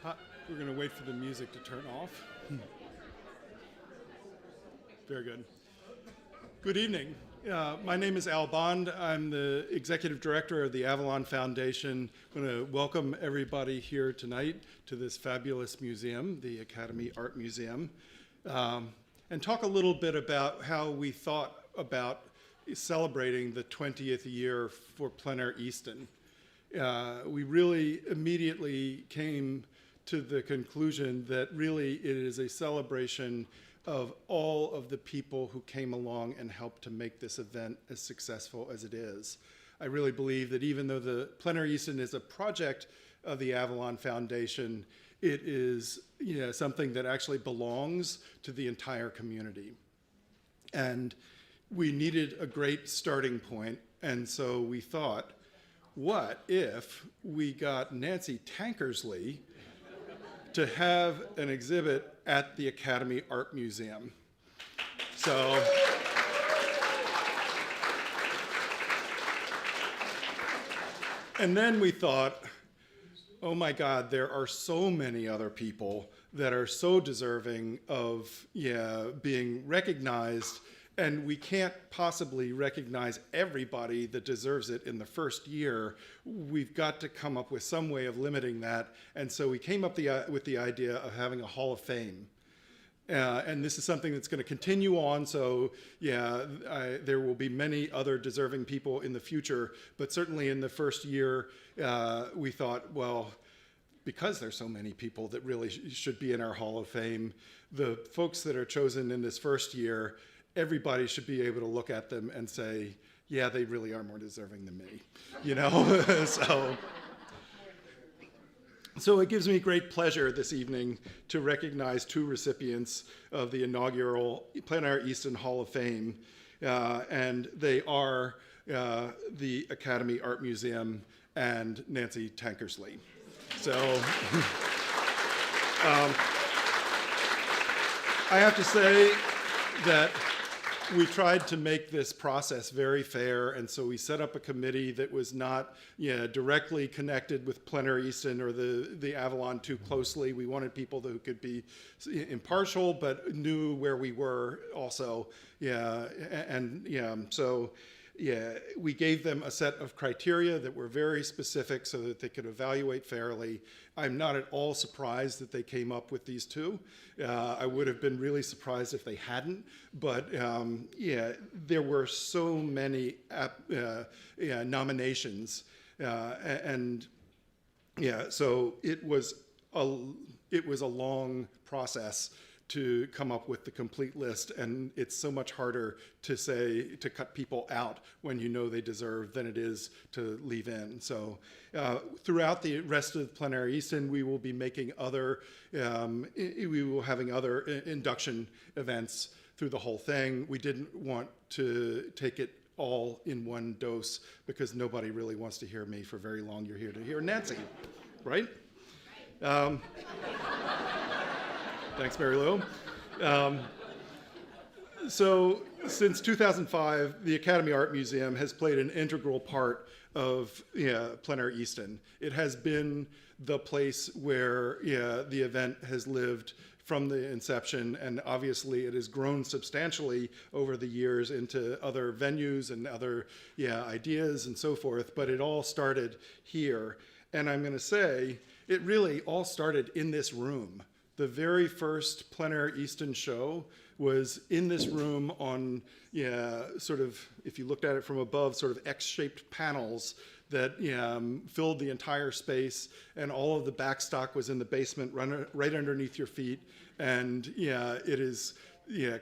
We're going to wait for the music to turn off. Very good. Good evening. My name is Al Bond. I'm the executive director of the Avalon Foundation. I'm going to welcome everybody here tonight to this fabulous museum, the Academy Art Museum, and talk a little bit about how we thought about celebrating the 20th year for Plein Air Easton. We really immediately came to the conclusion that really it is a celebration of all of the people who came along and helped to make this event as successful as it is. I really believe that even though the Plein Air Easton is a project of the Avalon Foundation, it is something that actually belongs to the entire community. And we needed a great starting point, and so we thought, what if we got Nancy Tankersley to have an exhibit at the Academy Art Museum? So, and then we thought, oh my God, there are so many other people that are so deserving of being recognized, and we can't possibly recognize everybody that deserves it in the first year. We've got to come up with some way of limiting that. And so we came up with the idea of having a Hall of Fame. And this is something that's going to continue on. So there will be many other deserving people in the future. But certainly in the first year, we thought, well, because there's so many people that really should be in our Hall of Fame, the folks that are chosen in this first year, everybody should be able to look at them and say, yeah, they really are more deserving than me, So it gives me great pleasure this evening to recognize two recipients of the inaugural Plein Air Easton Hall of Fame, and they are the Academy Art Museum and Nancy Tankersley. So I have to say that we tried to make this process very fair, and so we set up a committee that was not directly connected with Plein Air Easton or the Avalon too closely. We wanted people who could be impartial but knew where we were also. So we gave them a set of criteria that were very specific so that they could evaluate fairly. I'm not at all surprised that they came up with these two. I would have been really surprised if they hadn't, but there were so many nominations, so it was a long process to come up with the complete list, and it's so much harder to cut people out when you know they deserve than it is to leave in. So throughout the rest of Plein Air Easton, we will be making having other induction events through the whole thing. We didn't want to take it all in one dose because nobody really wants to hear me for very long. You're here to hear Nancy, right? Thanks, Mary Lou. So since 2005, the Academy Art Museum has played an integral part of Plein Air Easton. It has been the place where the event has lived from the inception, and obviously it has grown substantially over the years into other venues and other ideas and so forth, but it all started here. And I'm going to say, it really all started in this room. The very first Plein Air Easton show was in this room on, sort of, if you looked at it from above, sort of X-shaped panels that filled the entire space, and all of the backstock was in the basement, right underneath your feet. And it is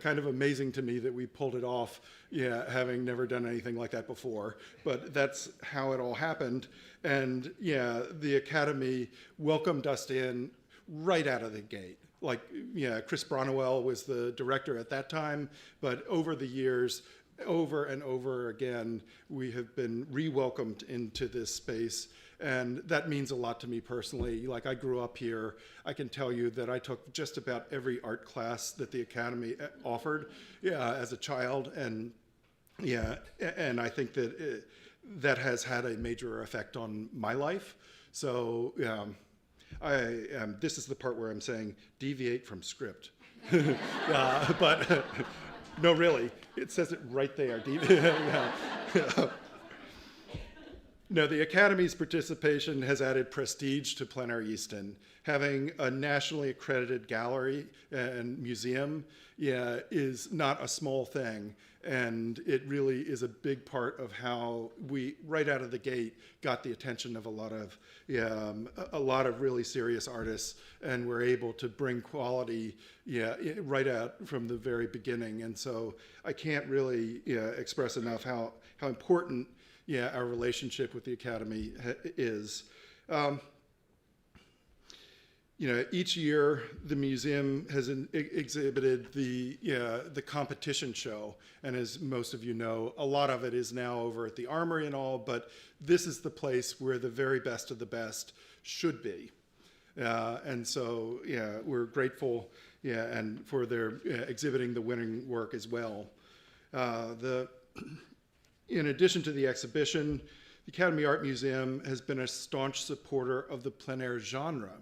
kind of amazing to me that we pulled it off, having never done anything like that before. But that's how it all happened. And the Academy welcomed us in right out of the gate. Like, Chris Bronwell was the director at that time, but over the years, over and over again, we have been re-welcomed into this space, and that means a lot to me personally. Like, I grew up here. I can tell you that I took just about every art class that the Academy offered as a child, and I think that that has had a major effect on my life. So This is the part where I'm saying deviate from script. But no, really, it says it right there. No, the Academy's participation has added prestige to Plein Air Easton. Having a nationally accredited gallery and museum, is not a small thing. And it really is a big part of how we, right out of the gate, got the attention of a lot of really serious artists, and were able to bring quality, right out from the very beginning. And so I can't really express enough how important our relationship with the Academy is. Each year the museum has exhibited the competition show, and as most of you know, a lot of it is now over at the Armory and all, but this is the place where the very best of the best should be. And so, we're grateful, and for their exhibiting the winning work as well. In addition to the exhibition, the Academy Art Museum has been a staunch supporter of the plein air genre.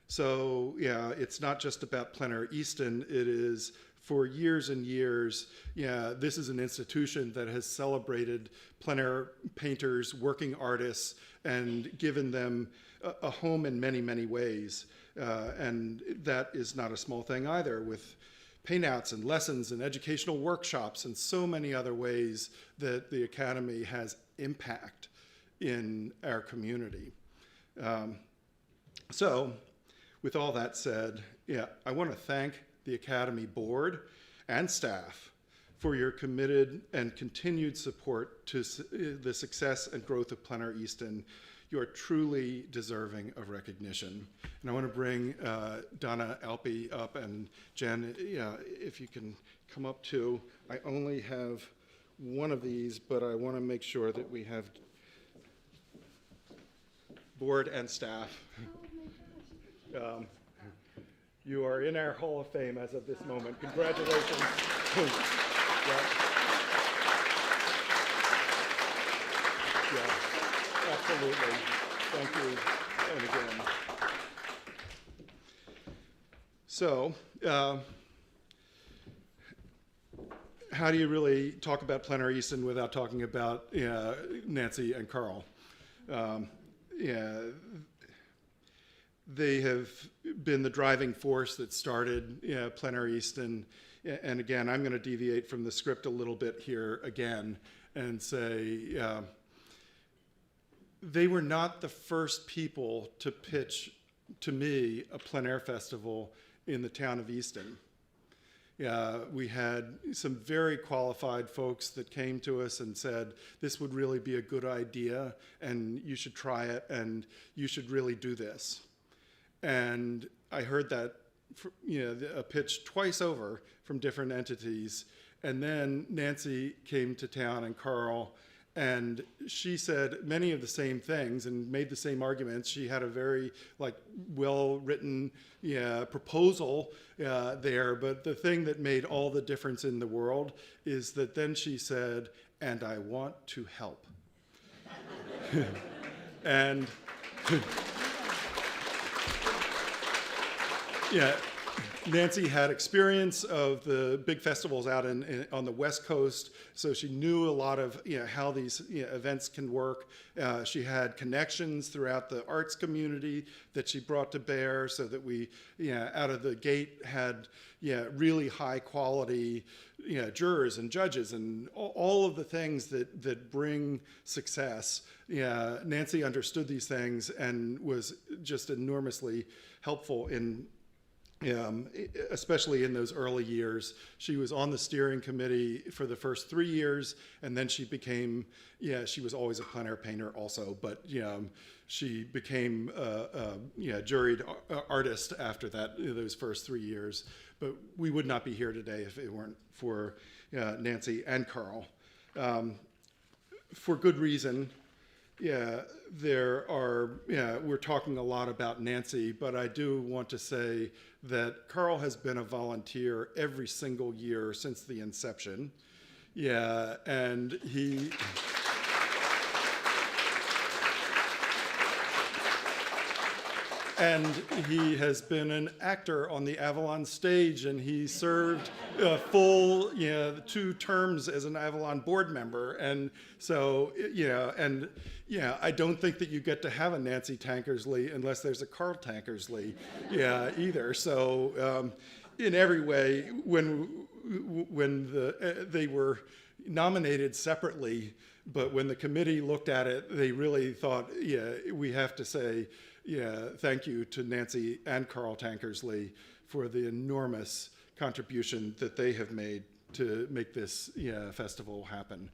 So, it's not just about Plein Air Easton. It is, for years and years, this is an institution that has celebrated plein air painters, working artists, and given them a home in many, many ways. And that is not a small thing either, with paintouts and lessons and educational workshops and so many other ways that the Academy has impact in our community. So, with all that said, I want to thank the Academy Board and staff for your committed and continued support to the success and growth of Plein Air Easton. You are truly deserving of recognition. And I want to bring Donna Alpe up, and Jen, if you can come up too. I only have one of these, but I want to make sure that we have board and staff. You are in our Hall of Fame as of this moment. Congratulations. Absolutely. Thank you. And again. So, how do you really talk about Plein Air Easton without talking about Nancy and Carl? They have been the driving force that started Plein Air Easton. And again, I'm going to deviate from the script a little bit here again and say they were not the first people to pitch to me a plein air festival in the town of Easton. We had some very qualified folks that came to us and said, this would really be a good idea, and you should try it, and you should really do this. And I heard that, a pitch twice over from different entities. And then Nancy came to town, and Carl, and she said many of the same things and made the same arguments. She had a very well-written proposal there, but the thing that made all the difference in the world is that then she said, and I want to help. And Nancy had experience of the big festivals out on the West Coast, so she knew a lot of how these events can work. She had connections throughout the arts community that she brought to bear, so that we, out of the gate, had really high quality jurors and judges and all of the things that bring success. Nancy understood these things and was just enormously helpful in. Especially in those early years. She was on the steering committee for the first 3 years, and then she became, she was always a plein air painter also, but she became a juried artist after that, those first 3 years. But we would not be here today if it weren't for Nancy and Carl. For good reason. We're talking a lot about Nancy, but I do want to say that Carl has been a volunteer every single year since the inception. And he... and he has been an actor on the Avalon stage, and he served full 2 terms as an Avalon board member. And so, I don't think that you get to have a Nancy Tankersley unless there's a Carl Tankersley, either. So, in every way, when they were nominated separately, but when the committee looked at it, they really thought, we have to say, thank you to Nancy and Carl Tankersley for the enormous contribution that they have made to make this festival happen.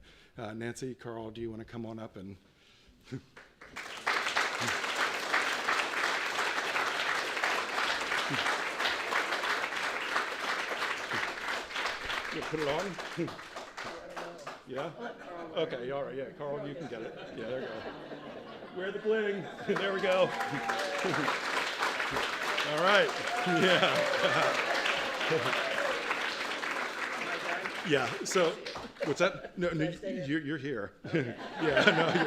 Nancy, Carl, do you want to come on up and... You put it on? Yeah? Okay, all right, yeah, Carl, you can get it. Yeah, there you go. Wear the bling. There we go. All right, yeah. Yeah, so, what's that? No, you're here. Yeah, no,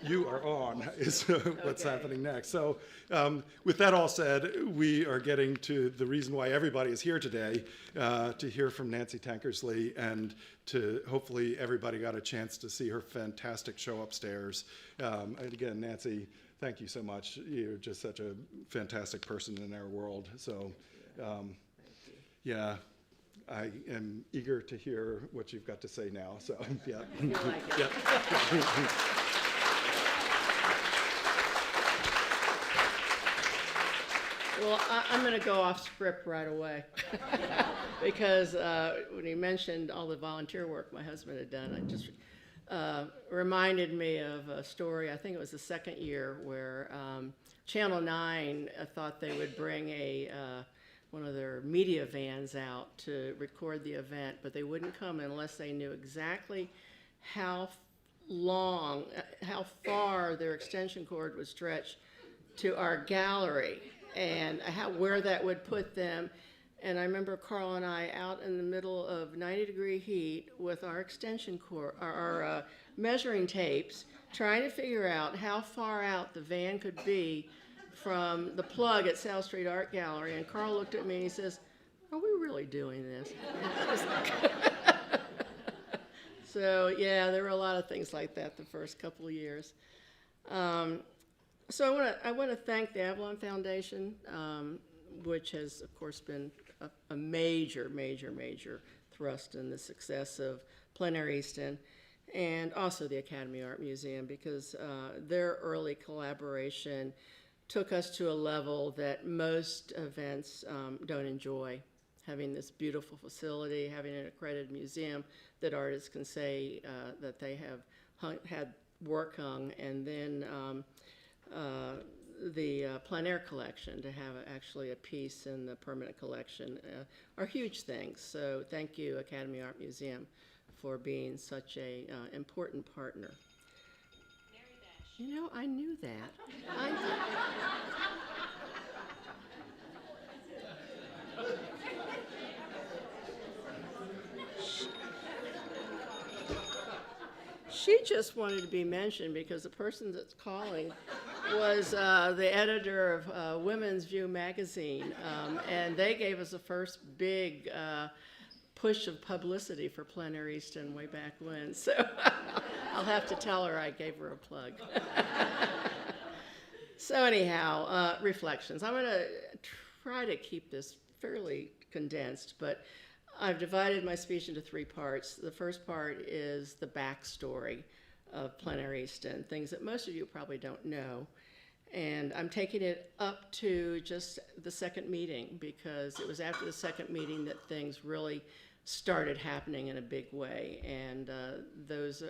you are on, is what's happening next. So with that all said, we are getting to the reason why everybody is here today, to hear from Nancy Tankersley, and to hopefully everybody got a chance to see her fantastic show upstairs. And again, Nancy, thank you so much. You're just such a fantastic person in our world. So yeah, I am eager to hear what you've got to say now. So yeah. Yeah. Well, I'm going to go off script right away because when he mentioned all the volunteer work my husband had done, it just reminded me of a story. I think it was the second year where Channel 9 thought they would bring one of their media vans out to record the event, but they wouldn't come unless they knew exactly how far their extension cord would stretch to our gallery, and where that would put them. And I remember Carl and I out in the middle of 90-degree heat with our extension cord, our measuring tapes, trying to figure out how far out the van could be from the plug at South Street Art Gallery. And Carl looked at me and he says, "Are we really doing this?" So yeah, there were a lot of things like that the first couple of years. So I want to thank the Avalon Foundation, which has, of course, been a major thrust in the success of Plein Air Easton, and also the Academy Art Museum, because their early collaboration took us to a level that most events don't enjoy. Having this beautiful facility, having an accredited museum that artists can say that they have had work hung, and then the plein air collection, to have actually a piece in the permanent collection, are huge things. So thank you, Academy Art Museum, for being such a important partner. You know, I knew that. She just wanted to be mentioned because the person that's calling was the editor of Women's View magazine, and they gave us the first big push of publicity for Plein Air Easton way back when. So I'll have to tell her I gave her a plug. So anyhow, reflections. I'm going to try to keep this fairly condensed, but I've divided my speech into 3 parts. The first part is the backstory of Plein Air Easton, things that most of you probably don't know. And I'm taking it up to just the second meeting, because it was after the second meeting that things really started happening in a big way. And there's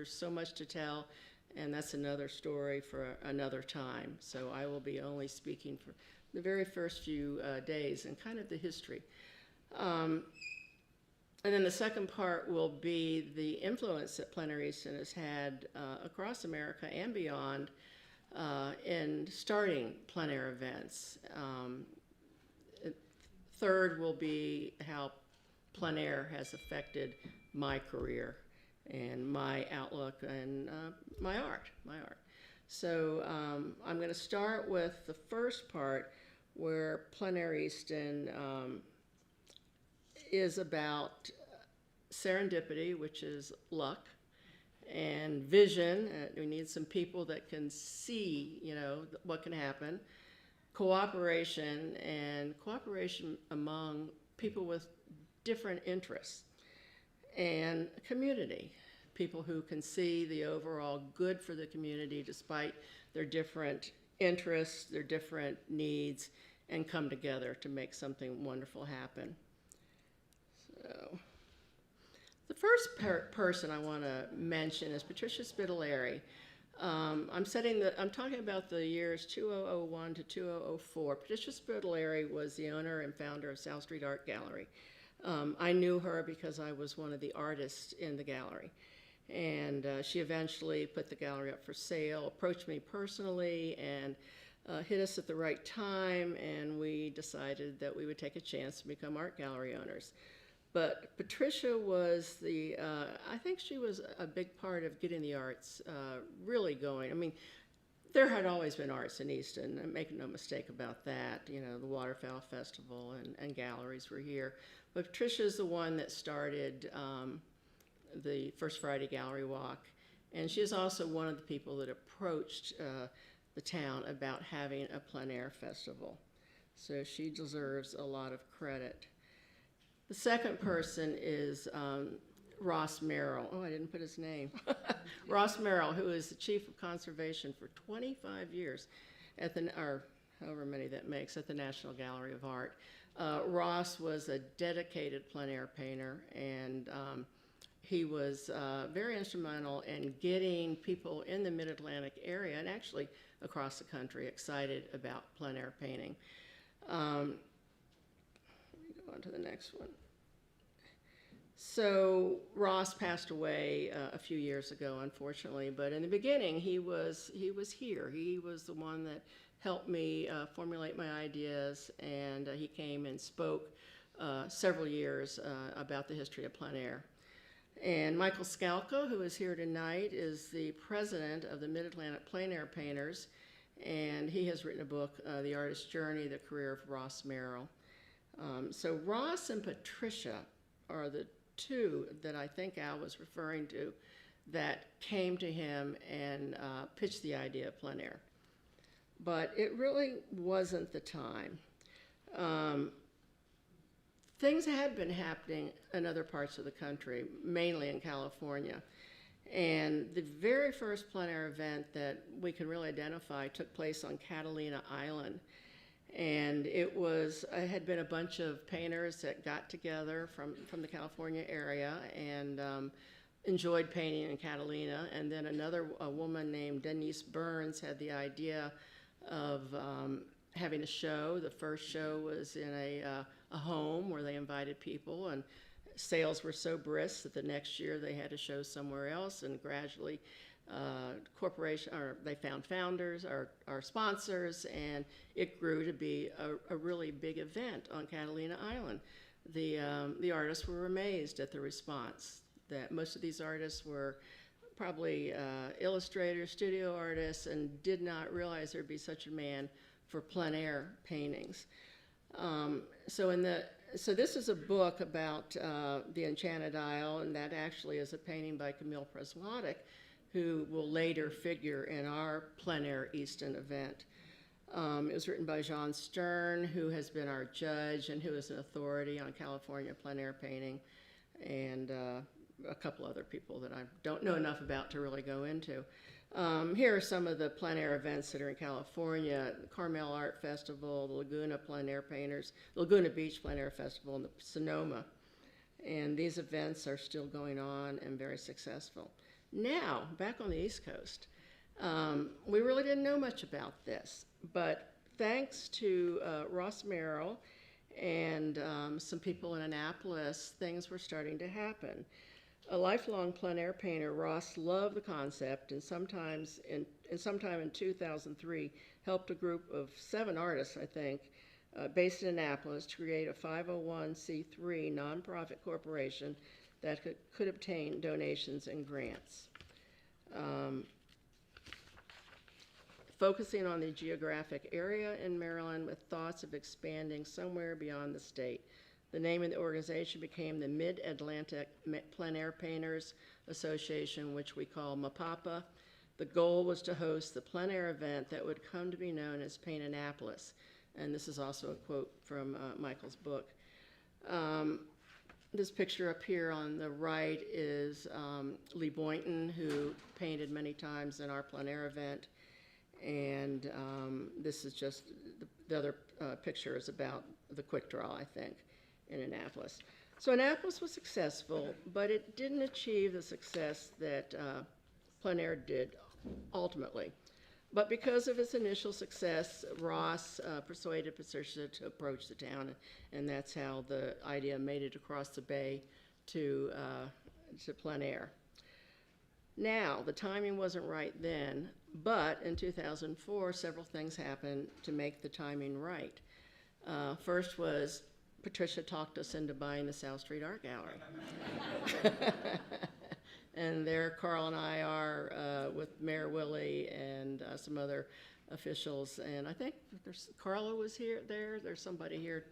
so much to tell, and that's another story for another time. So I will be only speaking for the very first few days and kind of the history. And then the second part will be the influence that Plein Air Easton has had across America and beyond in starting plein air events. Third will be how plein air has affected my career and my outlook and my art. So I'm going to start with the first part where Plein Air Easton is about serendipity, which is luck, and vision. We need some people that can see, what can happen. Cooperation among people with different interests, and community. People who can see the overall good for the community despite their different interests, their different needs, and come together to make something wonderful happen. So, the first person I want to mention is Patricia Spitaleri. I'm talking about the years 2001 to 2004. Patricia Spitaleri was the owner and founder of South Street Art Gallery. I knew her because I was one of the artists in the gallery. And she eventually put the gallery up for sale, approached me personally, and hit us at the right time, and we decided that we would take a chance to become art gallery owners. But Patricia was I think she was a big part of getting the arts really going. I mean, there had always been arts in Easton, make no mistake about that. The Waterfowl Festival and galleries were here. But Patricia's the one that started the First Friday Gallery Walk, and she is also one of the people that approached the town about having a plein air festival. So she deserves a lot of credit. The second person is Ross Merrill. Oh, I didn't put his name. Ross Merrill, who is the chief of conservation for 25 years at or however many that makes, at the National Gallery of Art. Ross was a dedicated plein air painter, and he was very instrumental in getting people in the Mid-Atlantic area, and actually across the country, excited about plein air painting. Let me go on to the next one. So Ross passed away a few years ago, unfortunately, but in the beginning he was here. He was the one that helped me formulate my ideas, and he came and spoke several years about the history of plein air. And Michael Skalka, who is here tonight, is the president of the Mid-Atlantic Plein Air Painters, and he has written a book, The Artist's Journey, The Career of Ross Merrill. So Ross and Patricia are the two that I think Al was referring to that came to him and pitched the idea of plein air. But it really wasn't the time. Things had been happening in other parts of the country, mainly in California. And the very first plein air event that we can really identify took place on Catalina Island. And it had been a bunch of painters that got together from the California area and enjoyed painting in Catalina. And then a woman named Denise Burns had the idea of having a show. The first show was in a home where they invited people, and sales were so brisk that the next year they had a show somewhere else, and gradually they found founders, our sponsors, and it grew to be a really big event on Catalina Island. The artists were amazed at the response. That most of these artists were probably illustrators, studio artists, and did not realize there'd be such a demand for plein air paintings. So this is a book about the Enchanted Isle, and that actually is a painting by Camille Preswatic, who will later figure in our Plein Air Easton event. It was written by Jean Stern, who has been our judge and who is an authority on California plein air painting, and a couple other people that I don't know enough about to really go into. Here are some of the plein air events that are in California: the Carmel Art Festival, the Laguna Plein Air Painters, the Laguna Beach Plein Air Festival, and the Sonoma. And these events are still going on and very successful. Now, back on the East Coast, we really didn't know much about this, but thanks to Ross Merrill and some people in Annapolis, things were starting to happen. A lifelong plein air painter, Ross loved the concept, and sometime in 2003, helped a group of 7 artists, I think, based in Annapolis, to create a 501c3 nonprofit corporation that could obtain donations and grants. focusing on the geographic area in Maryland with thoughts of expanding somewhere beyond the state. The name of the organization became the Mid-Atlantic Plein Air Painters Association, which we call MAPAPA. The goal was to host the plein air event that would come to be known as Paint-Annapolis. And this is also a quote from Michael's book. This picture up here on the right is Lee Boynton, who painted many times in our plein air event. And this is just, the other picture is about the quick draw, I think, in Annapolis. So Annapolis was successful, but it didn't achieve the success that plein air did ultimately. But because of its initial success, Ross persuaded Patricia to approach the town, and that's how the idea made it across the bay to plein air. Now, the timing wasn't right then, but in 2004, several things happened to make the timing right. First was Patricia talked us into buying the South Street Art Gallery. And there Carl and I are with Mayor Willie and some other officials. And I think Carla was there's somebody here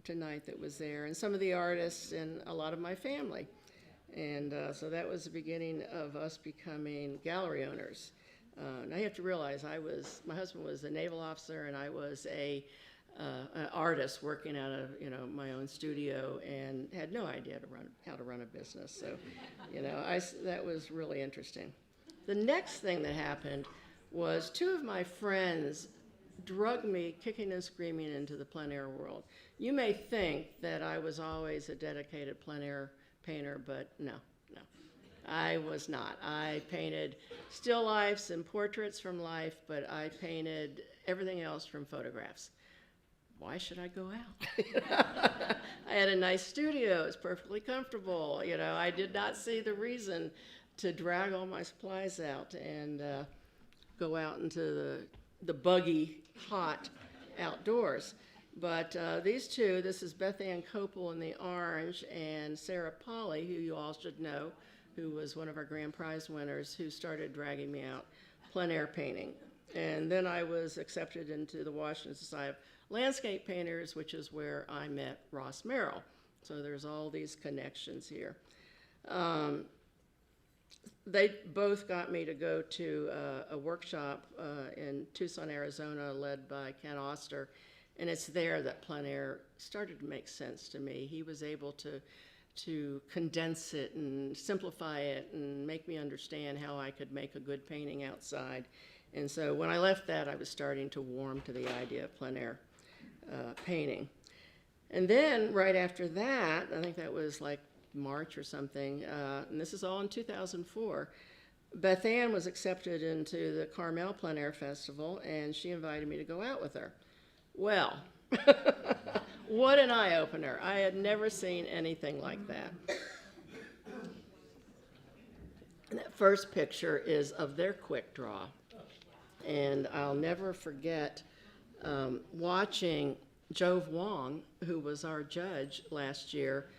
tonight that was there, and some of the artists and a lot of my family. And so that was the beginning of us becoming gallery owners. Now you have to realize my husband was a naval officer, and I was an artist working out of my own studio, and had no idea how to run a business. So, that was really interesting. The next thing that happened was two of my friends drugged me kicking and screaming into the plein air world. You may think that I was always a dedicated plein air painter, but no, I was not. I painted still lifes and portraits from life, but I painted everything else from photographs. Why should I go out? I had a nice studio. It was perfectly comfortable. I did not see the reason to drag all my supplies out and go out into the buggy, hot outdoors. But these two, this is Beth Ann Copel in the orange and Sarah Polly, who you all should know, who was one of our grand prize winners, who started dragging me out plein air painting. And then I was accepted into the Washington Society of Landscape Painters, which is where I met Ross Merrill. So there's all these connections here. They both got me to go to a workshop in Tucson, Arizona, led by Ken Oster, and it's there that plein air started to make sense to me. He was able to condense it and simplify it and make me understand how I could make a good painting outside. And so when I left that, I was starting to warm to the idea of plein air painting. And then right after that, I think that was like March or something, and this is all in 2004, Beth Ann was accepted into the Carmel Art Festival, and she invited me to go out with her. Well, what an eye-opener. I had never seen anything like that. And that first picture is of their quick draw. And I'll never forget watching Jove Wong, who was our judge last year,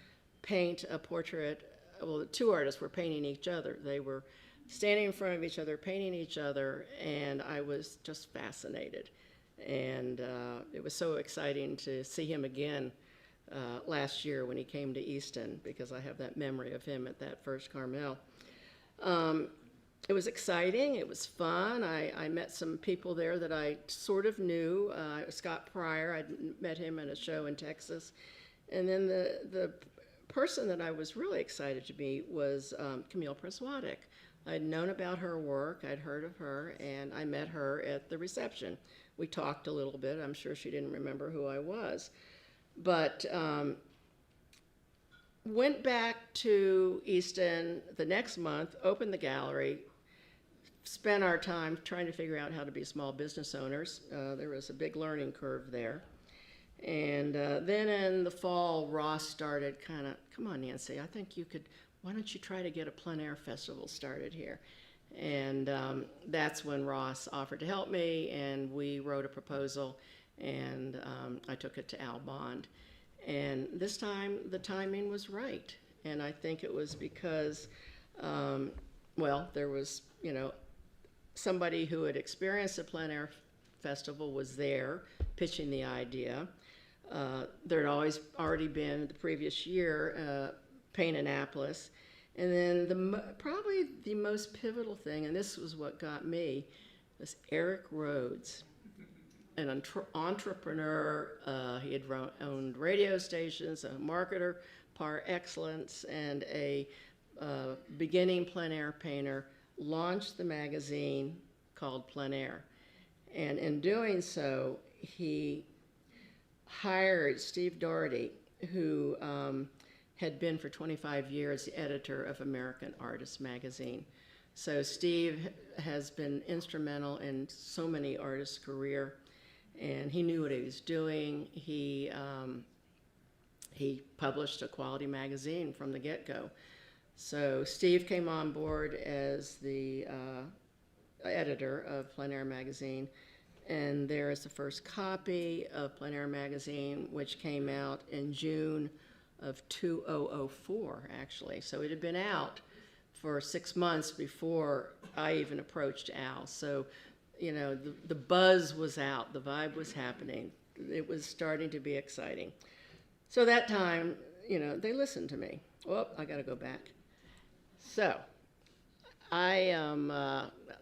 paint a portrait. Well, the two artists were painting each other. They were standing in front of each other, painting each other, and I was just fascinated. And it was so exciting to see him again last year when he came to Easton, because I have that memory of him at that first Carmel. It was exciting. It was fun. I met some people there that I sort of knew. Scott Pryor, I'd met him at a show in Texas. And then the person that I was really excited to meet was Camille Preswadik. I'd known about her work. I'd heard of her, and I met her at the reception. We talked a little bit. I'm sure she didn't remember who I was. But went back to Easton the next month, opened the gallery, spent our time trying to figure out how to be small business owners. There was a big learning curve there. And then in the fall, Ross started kind of, come on, Nancy, I think you could, why don't you try to get a plein air festival started here? And that's when Ross offered to help me, and we wrote a proposal, and I took it to Al Bond. And this time, the timing was right. And I think it was because, well, there was, somebody who had experienced the Plein Air Festival was there pitching the idea. There had already been the previous year, Paint Annapolis. And then probably the most pivotal thing, and this was what got me, was Eric Rhodes, an entrepreneur. He had owned radio stations, a marketer par excellence, and a beginning plein air painter, launched the magazine called Plein Air. And in doing so, he hired Steve Doherty, who had been for 25 years the editor of American Artist magazine. So Steve has been instrumental in so many artists' career, and he knew what he was doing. He published a quality magazine from the get-go. So Steve came on board as the editor of Plein Air magazine, and there is the first copy of Plein Air magazine, which came out in June of 2004, actually. So it had been out for 6 months before I even approached Al. So, you know, the buzz was out, the vibe was happening. It was starting to be exciting. So that time, you know, they listened to me. Oh, I gotta go back. So, I am,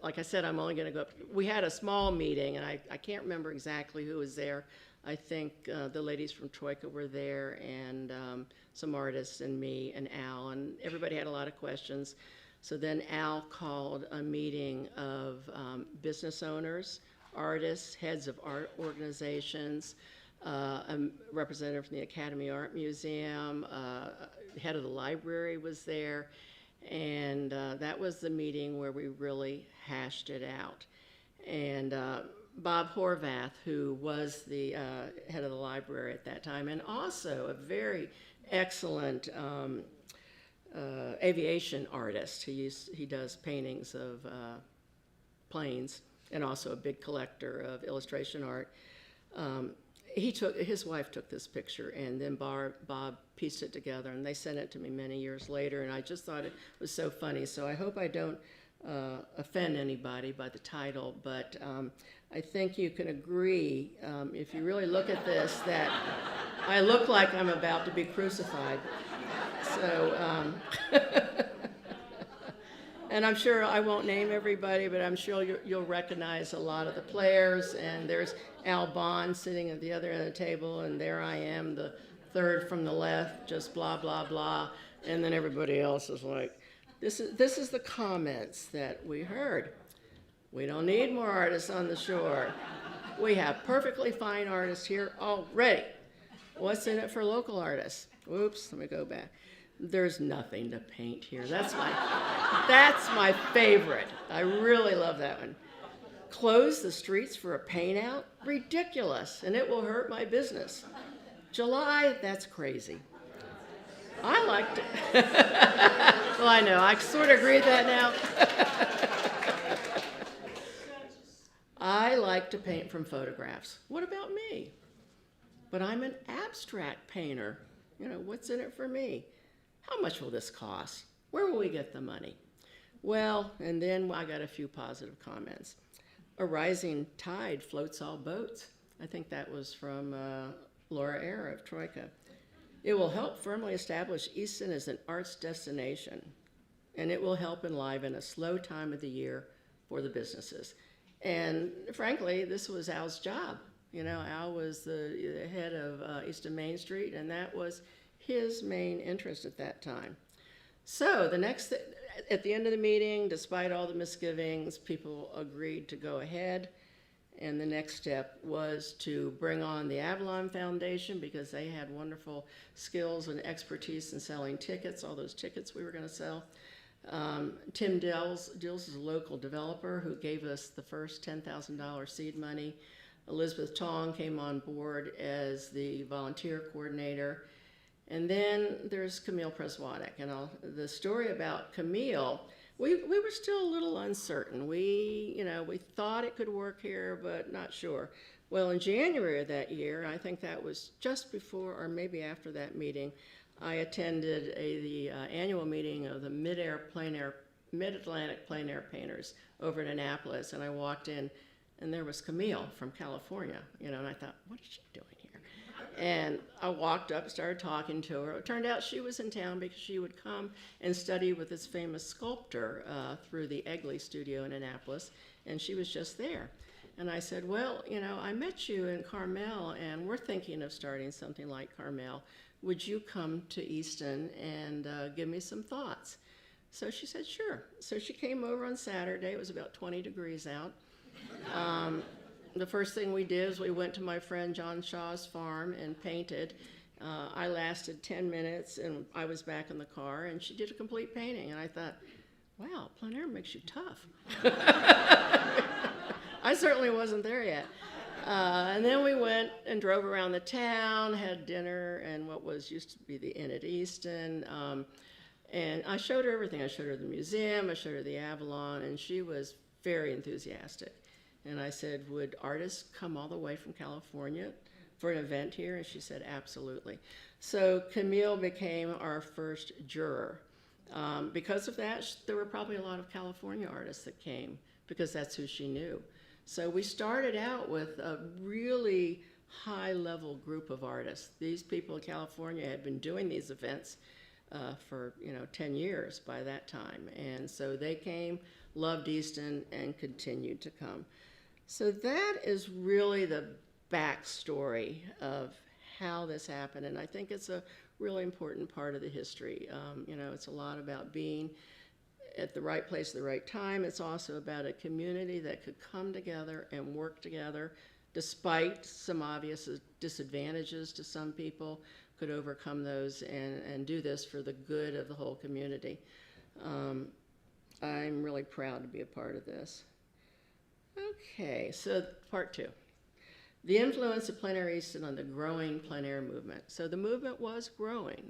like I said, I'm only gonna go up. We had a small meeting, and I can't remember exactly who was there. I think the ladies from Troika were there, and some artists, and me, and Al, and everybody had a lot of questions. So then Al called a meeting of business owners, artists, heads of art organizations, a representative from the Academy Art Museum, head of the library was there, and that was the meeting where we really hashed it out. And Bob Horvath, who was the head of the library at that time, and also a very excellent aviation artist. He does paintings of planes, and also a big collector of illustration art. His wife took this picture, and then Bob pieced it together, and they sent it to me many years later, and I just thought it was so funny. So I hope I don't offend anybody by the title, but I think you can agree, if you really look at this, that I look like I'm about to be crucified. So, and I'm sure I won't name everybody, but I'm sure you'll recognize a lot of the players. And there's Al Bond sitting at the other end of the table, and there I am, the third from the left, just blah, blah, blah. And then everybody else is like, this is the comments that we heard. We don't need more artists on the shore. We have perfectly fine artists here already. What's in it for local artists? Oops, let me go back. There's nothing to paint here. That's my favorite. I really love that one. Close the streets for a paint out? Ridiculous, and it will hurt my business. July, that's crazy. I liked it. Well, I know, I sort of agree with that now. I like to paint from photographs. What about me? But I'm an abstract painter. You know, what's in it for me? How much will this cost? Where will we get the money? Well, and then I got a few positive comments. A rising tide floats all boats. I think that was from Laura Eyre of Troika. It will help firmly establish Easton as an arts destination, and it will help enliven a slow time of the year for the businesses. And frankly, this was Al's job. You know, Al was the head of Easton Main Street, and that was his main interest at that time. So at the end of the meeting, despite all the misgivings, people agreed to go ahead. And the next step was to bring on the Avalon Foundation, because they had wonderful skills and expertise in selling tickets, all those tickets we were going to sell. Tim Dills is a local developer who gave us the first $10,000 seed money. Elizabeth Tong came on board as the volunteer coordinator. And then there's Camille Preswadek. And the story about Camille, we were still a little uncertain. We thought it could work here, but not sure. Well, in January of that year, I think that was just before or maybe after that meeting, I attended the annual meeting of the Plein Air Mid-Atlantic Plein Air Painters over in Annapolis, and I walked in, and there was Camille from California, and I thought, what is she doing here? And I walked up, started talking to her. It turned out she was in town because she would come and study with this famous sculptor through the Egley studio in Annapolis, and she was just there. And I said, well, I met you in Carmel, and we're thinking of starting something like Carmel. Would you come to Easton and give me some thoughts? So she said, sure. So she came over on Saturday. It was about 20 degrees out. The first thing we did is we went to my friend John Shaw's farm and painted. I lasted 10 minutes, and I was back in the car, and she did a complete painting. And I thought, wow, plein air makes you tough. I certainly wasn't there yet. And then we went and drove around the town, had dinner, and what used to be the Inn at Easton. And I showed her everything. I showed her the museum, I showed her the Avalon, and she was very enthusiastic. And I said, would artists come all the way from California for an event here? And she said, absolutely. So Camille became our first juror. Because of that, there were probably a lot of California artists that came because that's who she knew. So we started out with a really high-level group of artists. These people in California had been doing these events for 10 years by that time. And so they came, loved Easton, and continued to come. So that is really the backstory of how this happened, and I think it's a really important part of the history. It's a lot about being at the right place at the right time. It's also about a community that could come together and work together despite some obvious disadvantages to some people, could overcome those and do this for the good of the whole community. I'm really proud to be a part of this. Okay, so part 2. The influence of Plein Air Easton on the growing plein air movement. So the movement was growing.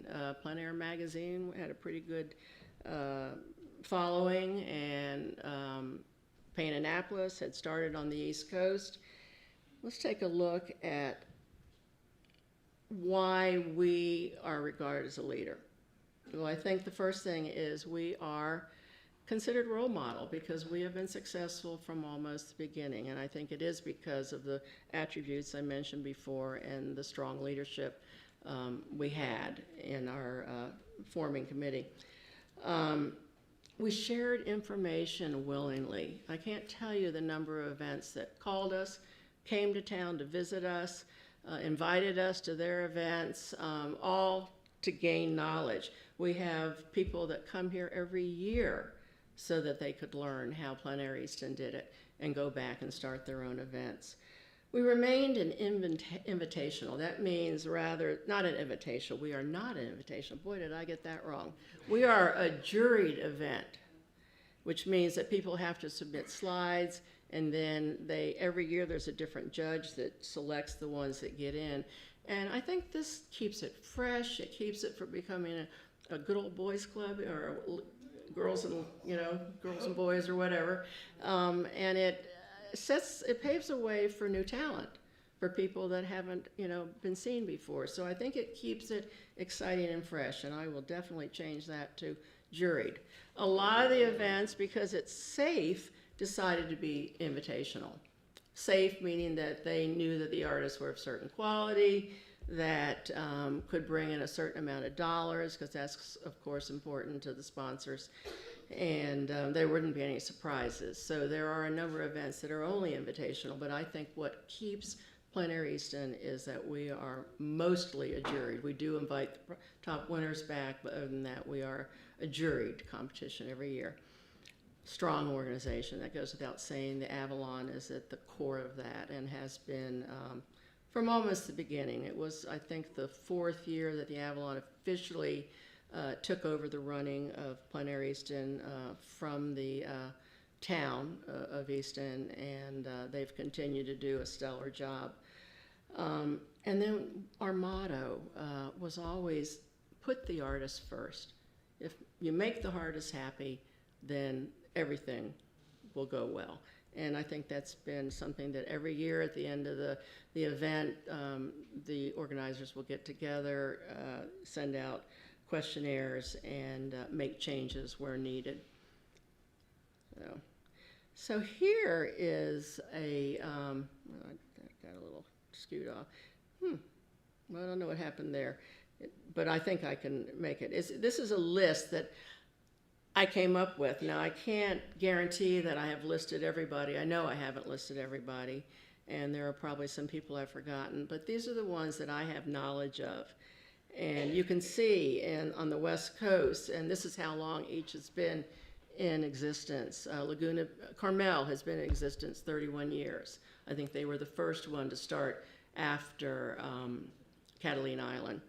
Plein Air magazine had a pretty good following, and Paint Annapolis had started on the East Coast. Let's take a look at why we are regarded as a leader. Well, I think the first thing is we are considered role model because we have been successful from almost the beginning, and I think it is because of the attributes I mentioned before and the strong leadership we had in our forming committee. We shared information willingly. I can't tell you the number of events that called us, came to town to visit us, invited us to their events, all to gain knowledge. We have people that come here every year so that they could learn how Plein Air Easton did it and go back and start their own events. We remained an invitational. That means not an invitational. We are not an invitational. Boy, did I get that wrong. We are a juried event, which means that people have to submit slides, and then every year there's a different judge that selects the ones that get in. And I think this keeps it fresh. It keeps it from becoming a good old boys club or girls and boys or whatever, and it paves the way for new talent, for people that haven't been seen before. So I think it keeps it exciting and fresh, and I will definitely change that to juried. A lot of the events, because it's safe, decided to be invitational. Safe meaning that they knew that the artists were of certain quality, that could bring in a certain amount of dollars, because that's, of course, important to the sponsors, and there wouldn't be any surprises. So there are a number of events that are only invitational, but I think what keeps Plein Air Easton is that we are mostly a juried. We do invite the top winners back, but other than that, we are a juried competition every year. Strong organization, that goes without saying. The Avalon is at the core of that and has been from almost the beginning. It was, I think, the 4th year that the Avalon officially took over the running of Plein Air Easton from the town of Easton, and they've continued to do a stellar job. And then our motto was always put the artist first. If you make the artist happy, then everything will go well. And I think that's been something that every year at the end of the event, the organizers will get together, send out questionnaires, and make changes where needed. though. So here is a, well, I got a little skewed off. Well, I don't know what happened there, but I think I can make it. This is a list that I came up with. Now, I can't guarantee that I have listed everybody. I know I haven't listed everybody, and there are probably some people I've forgotten, but these are the ones that I have knowledge of. And you can see on the West Coast, and this is how long each has been in existence. Carmel has been in existence 31 years. I think they were the first one to start after Catalina Island.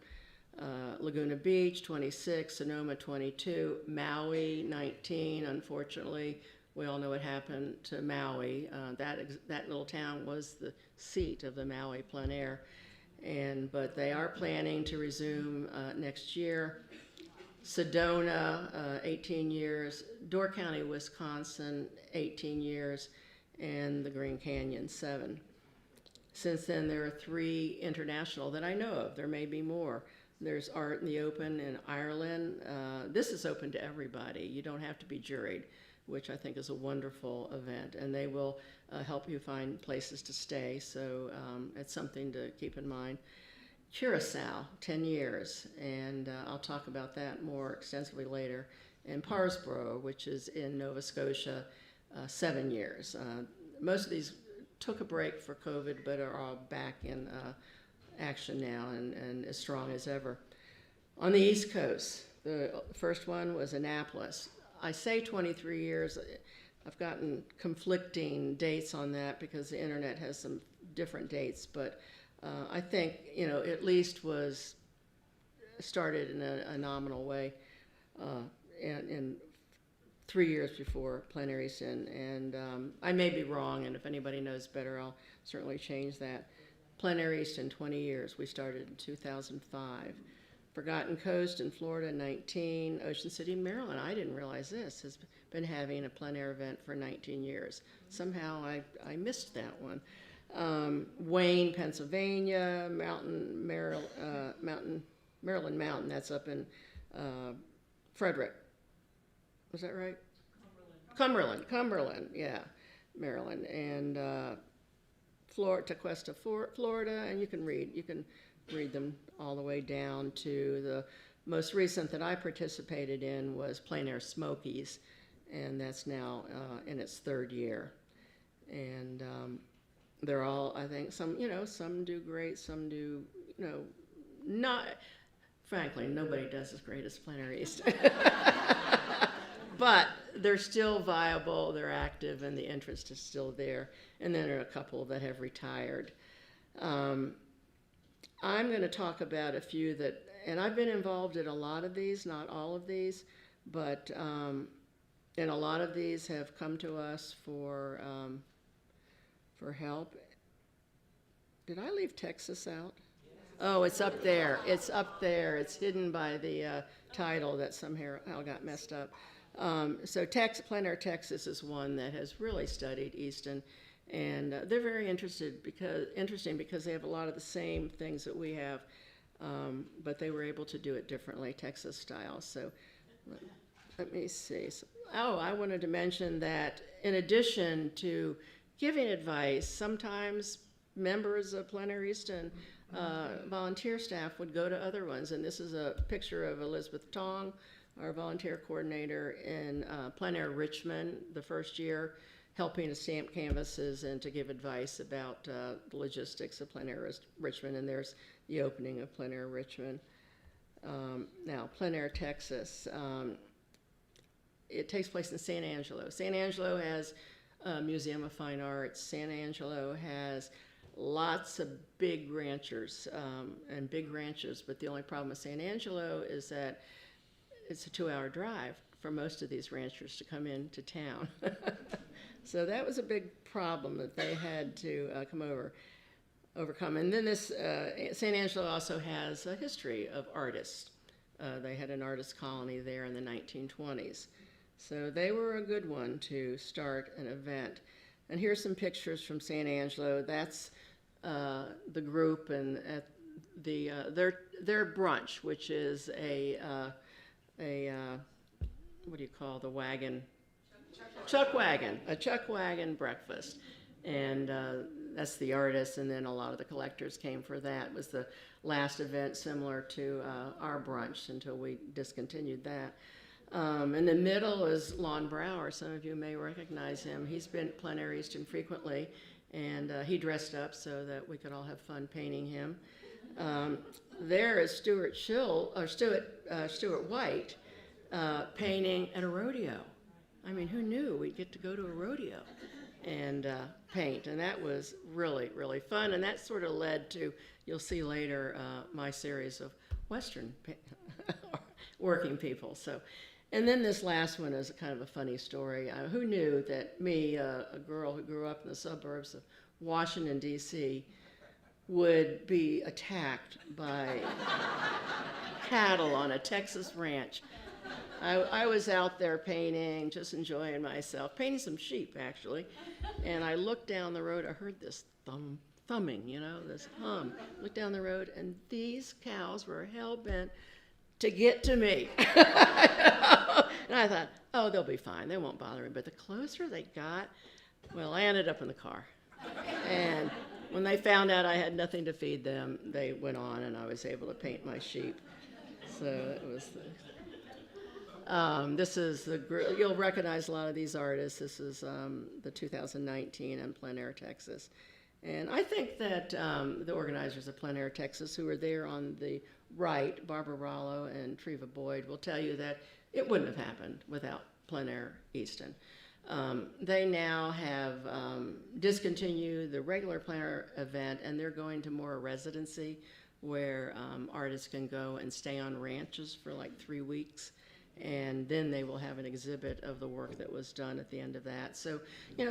Laguna Beach, 26, Sonoma, 22, Maui, 19. Unfortunately, we all know what happened to Maui. That little town was the seat of the Maui Plein Air. But they are planning to resume next year. Sedona, 18 years. Door County, Wisconsin, 18 years. And the Green Canyon, 7. Since then, there are 3 international that I know of. There may be more. There's Art in the Open in Ireland. This is open to everybody. You don't have to be juried, which I think is a wonderful event. And they will help you find places to stay, so it's something to keep in mind. Curacao, 10 years, and I'll talk about that more extensively later. And Parsboro, which is in Nova Scotia, 7 years. Most of these took a break for COVID, but are all back in action now and as strong as ever. On the East Coast, the first one was Annapolis. I say 23 years. I've gotten conflicting dates on that because the internet has some different dates, but I think, at least was started in a nominal way in 3 years before Plein Air Easton, and I may be wrong, and if anybody knows better, I'll certainly change that. Plein Air Easton, 20 years. We started in 2005. Forgotten Coast in Florida, 19. Ocean City, Maryland, I didn't realize this, has been having a plein air event for 19 years. Somehow I missed that one. Wayne, Pennsylvania, Maryland Mountain, that's up in Frederick. Was that right? Cumberland, yeah, Maryland. And Tequesta, Florida, and you can read them all the way down to the most recent that I participated in was Plein Air Smokies, and that's now in its 3rd year. And they're all, I think, some do great, some do, not, frankly, nobody does as great as Plein Air Easton. But they're still viable, they're active, and the interest is still there. And then there are a couple that have retired. I'm going to talk about a few that, and I've been involved in a lot of these, not all of these, but and a lot of these have come to us for help. Did I leave Texas out? Oh, it's up there. It's up there. It's hidden by the title that somehow got messed up. So Plein Air Texas is one that has really studied Easton, and they're very interesting because they have a lot of the same things that we have, but they were able to do it differently, Texas style. So let me see. I wanted to mention that in addition to giving advice, sometimes members of Plein Air Easton volunteer staff would go to other ones, and this is a picture of Elizabeth Tong, our volunteer coordinator in Plein Air Richmond, the first year, helping to stamp canvases and to give advice about the logistics of Plein Air Richmond, and there's the opening of Plein Air Richmond. Now, Plein Air Texas, it takes place in San Angelo. San Angelo has a Museum of Fine Arts. San Angelo has lots of big ranchers and big ranches, but the only problem with San Angelo is that it's a 2-hour drive for most of these ranchers to come into town. So that was a big problem that they had to overcome. And then this, San Angelo also has a history of artists. They had an artist colony there in the 1920s. So they were a good one to start an event. And here's some pictures from San Angelo. That's the group and at the their brunch, which is a what do you call the wagon? a chuck wagon breakfast. And that's the artist, and then a lot of the collectors came for that. It was the last event similar to our brunch until we discontinued that. In the middle is Lon Brower. Some of you may recognize him. He's been at Plein Air Easton frequently, and he dressed up so that we could all have fun painting him. There is Stuart White painting at a rodeo. I mean, who knew we'd get to go to a rodeo and paint? And that was really, really fun. And that sort of led to, you'll see later, my series of Western working people. So, and then this last one is kind of a funny story. Who knew that me, a girl who grew up in the suburbs of Washington, D.C., would be attacked by cattle on a Texas ranch. I was out there painting, just enjoying myself, painting some sheep actually, and I looked down the road. I heard this thumbing, this hum. Looked down the road, and these cows were hell-bent to get to me. And I thought, oh, they'll be fine. They won't bother me. But the closer they got, well, I ended up in the car. And when they found out I had nothing to feed them, they went on, and I was able to paint my sheep. So it was this is you'll recognize a lot of these artists. This is the 2019 in Plein Air, Texas. And I think that the organizers of Plein Air, Texas, who are there on the right, Barbara Rollo and Treva Boyd, will tell you that it wouldn't have happened without Plein Air Easton. They now have discontinued the regular Plein Air event, and they're going to more a residency where artists can go and stay on ranches for like 3 weeks. And then they will have an exhibit of the work that was done at the end of that. So,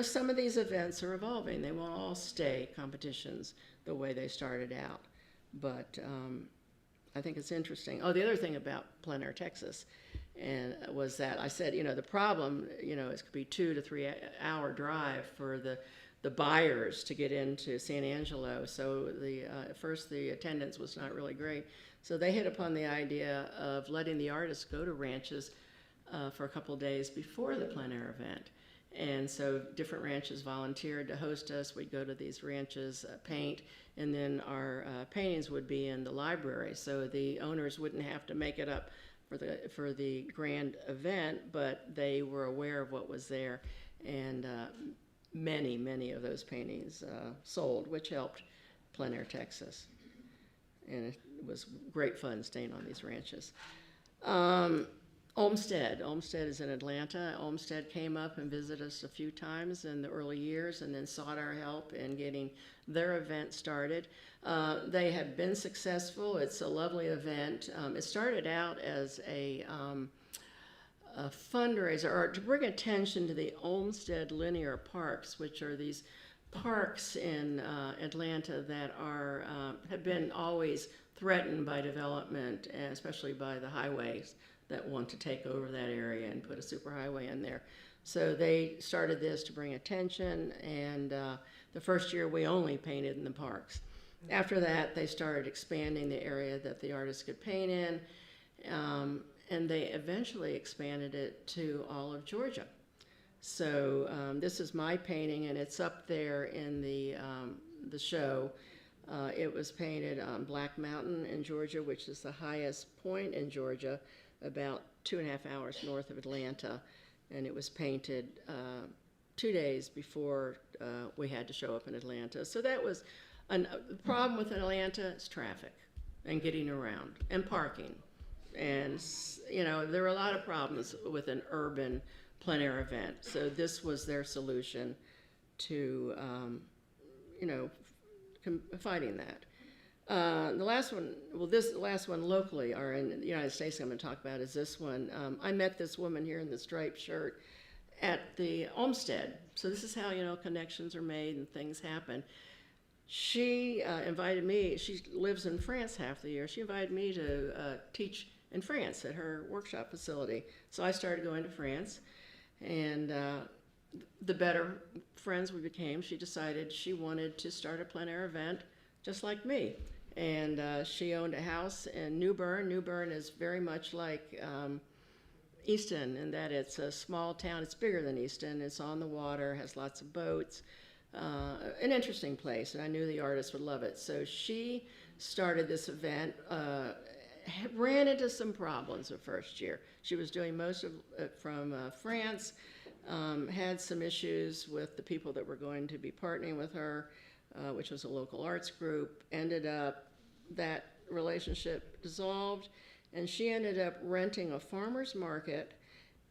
some of these events are evolving. They won't all stay competitions the way they started out. But I think it's interesting. Oh, the other thing about Plein Air, Texas, and was that I said, the problem, it could be 2 to 3 hour drive for the buyers to get into San Angelo. So at first the attendance was not really great. So they hit upon the idea of letting the artists go to ranches for a couple of days before the Plein Air event. And so different ranches volunteered to host us. We'd go to these ranches, paint, and then our paintings would be in the library. So the owners wouldn't have to make it up for the grand event, but they were aware of what was there. And many of those paintings sold, which helped Plein Air, Texas. And it was great fun staying on these ranches. Olmsted is in Atlanta. Olmsted came up and visited us a few times in the early years and then sought our help in getting their event started. They have been successful. It's a lovely event. It started out as a fundraiser or to bring attention to the Olmsted linear parks, which are these parks in Atlanta that have been always threatened by development, and especially by the highways that want to take over that area and put a superhighway in there. So they started this to bring attention, and the first year we only painted in the parks. After that, they started expanding the area that the artists could paint in, and they eventually expanded it to all of Georgia. So this is my painting, and it's up there in the show. It was painted on Black Mountain in Georgia, which is the highest point in Georgia, about 2.5 hours north of Atlanta. And it was painted 2 days before we had to show up in Atlanta. So that was the problem with Atlanta is traffic and getting around and parking. And, there were a lot of problems with an urban Plein Air event. So this was their solution to, fighting that. The last one, this last one locally, or in the United States I'm going to talk about, is this one. I met this woman here in the striped shirt at the Olmsted. So this is how, connections are made and things happen. She invited me, she lives in France half the year, she invited me to teach in France at her workshop facility. So I started going to France, and the better friends we became, she decided she wanted to start a Plein Air event just like me. And she owned a house in New Bern. New Bern is very much like Easton, in that it's a small town. It's bigger than Easton. It's on the water, has lots of boats. An interesting place, and I knew the artist would love it. So she started this event, ran into some problems the first year. She was doing most of it from France, had some issues with the people that were going to be partnering with her, which was a local arts group. Ended up, that relationship dissolved, and she ended up renting a farmer's market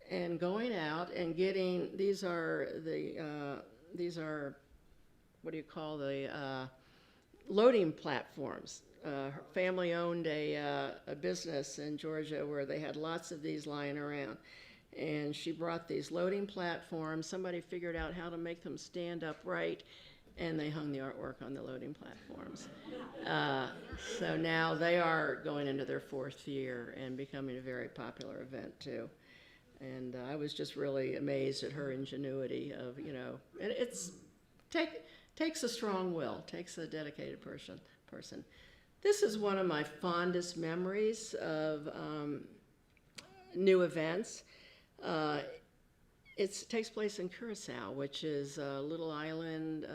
and going out and getting, these are what do you call the loading platforms. Her family owned a business in Georgia where they had lots of these lying around. And she brought these loading platforms. Somebody figured out how to make them stand upright, and they hung the artwork on the loading platforms. So now they are going into their 4th year and becoming a very popular event too. And I was just really amazed at her ingenuity of, and it's takes a strong will, takes a dedicated person. This is one of my fondest memories of new events. It takes place in Curacao, which is a little island,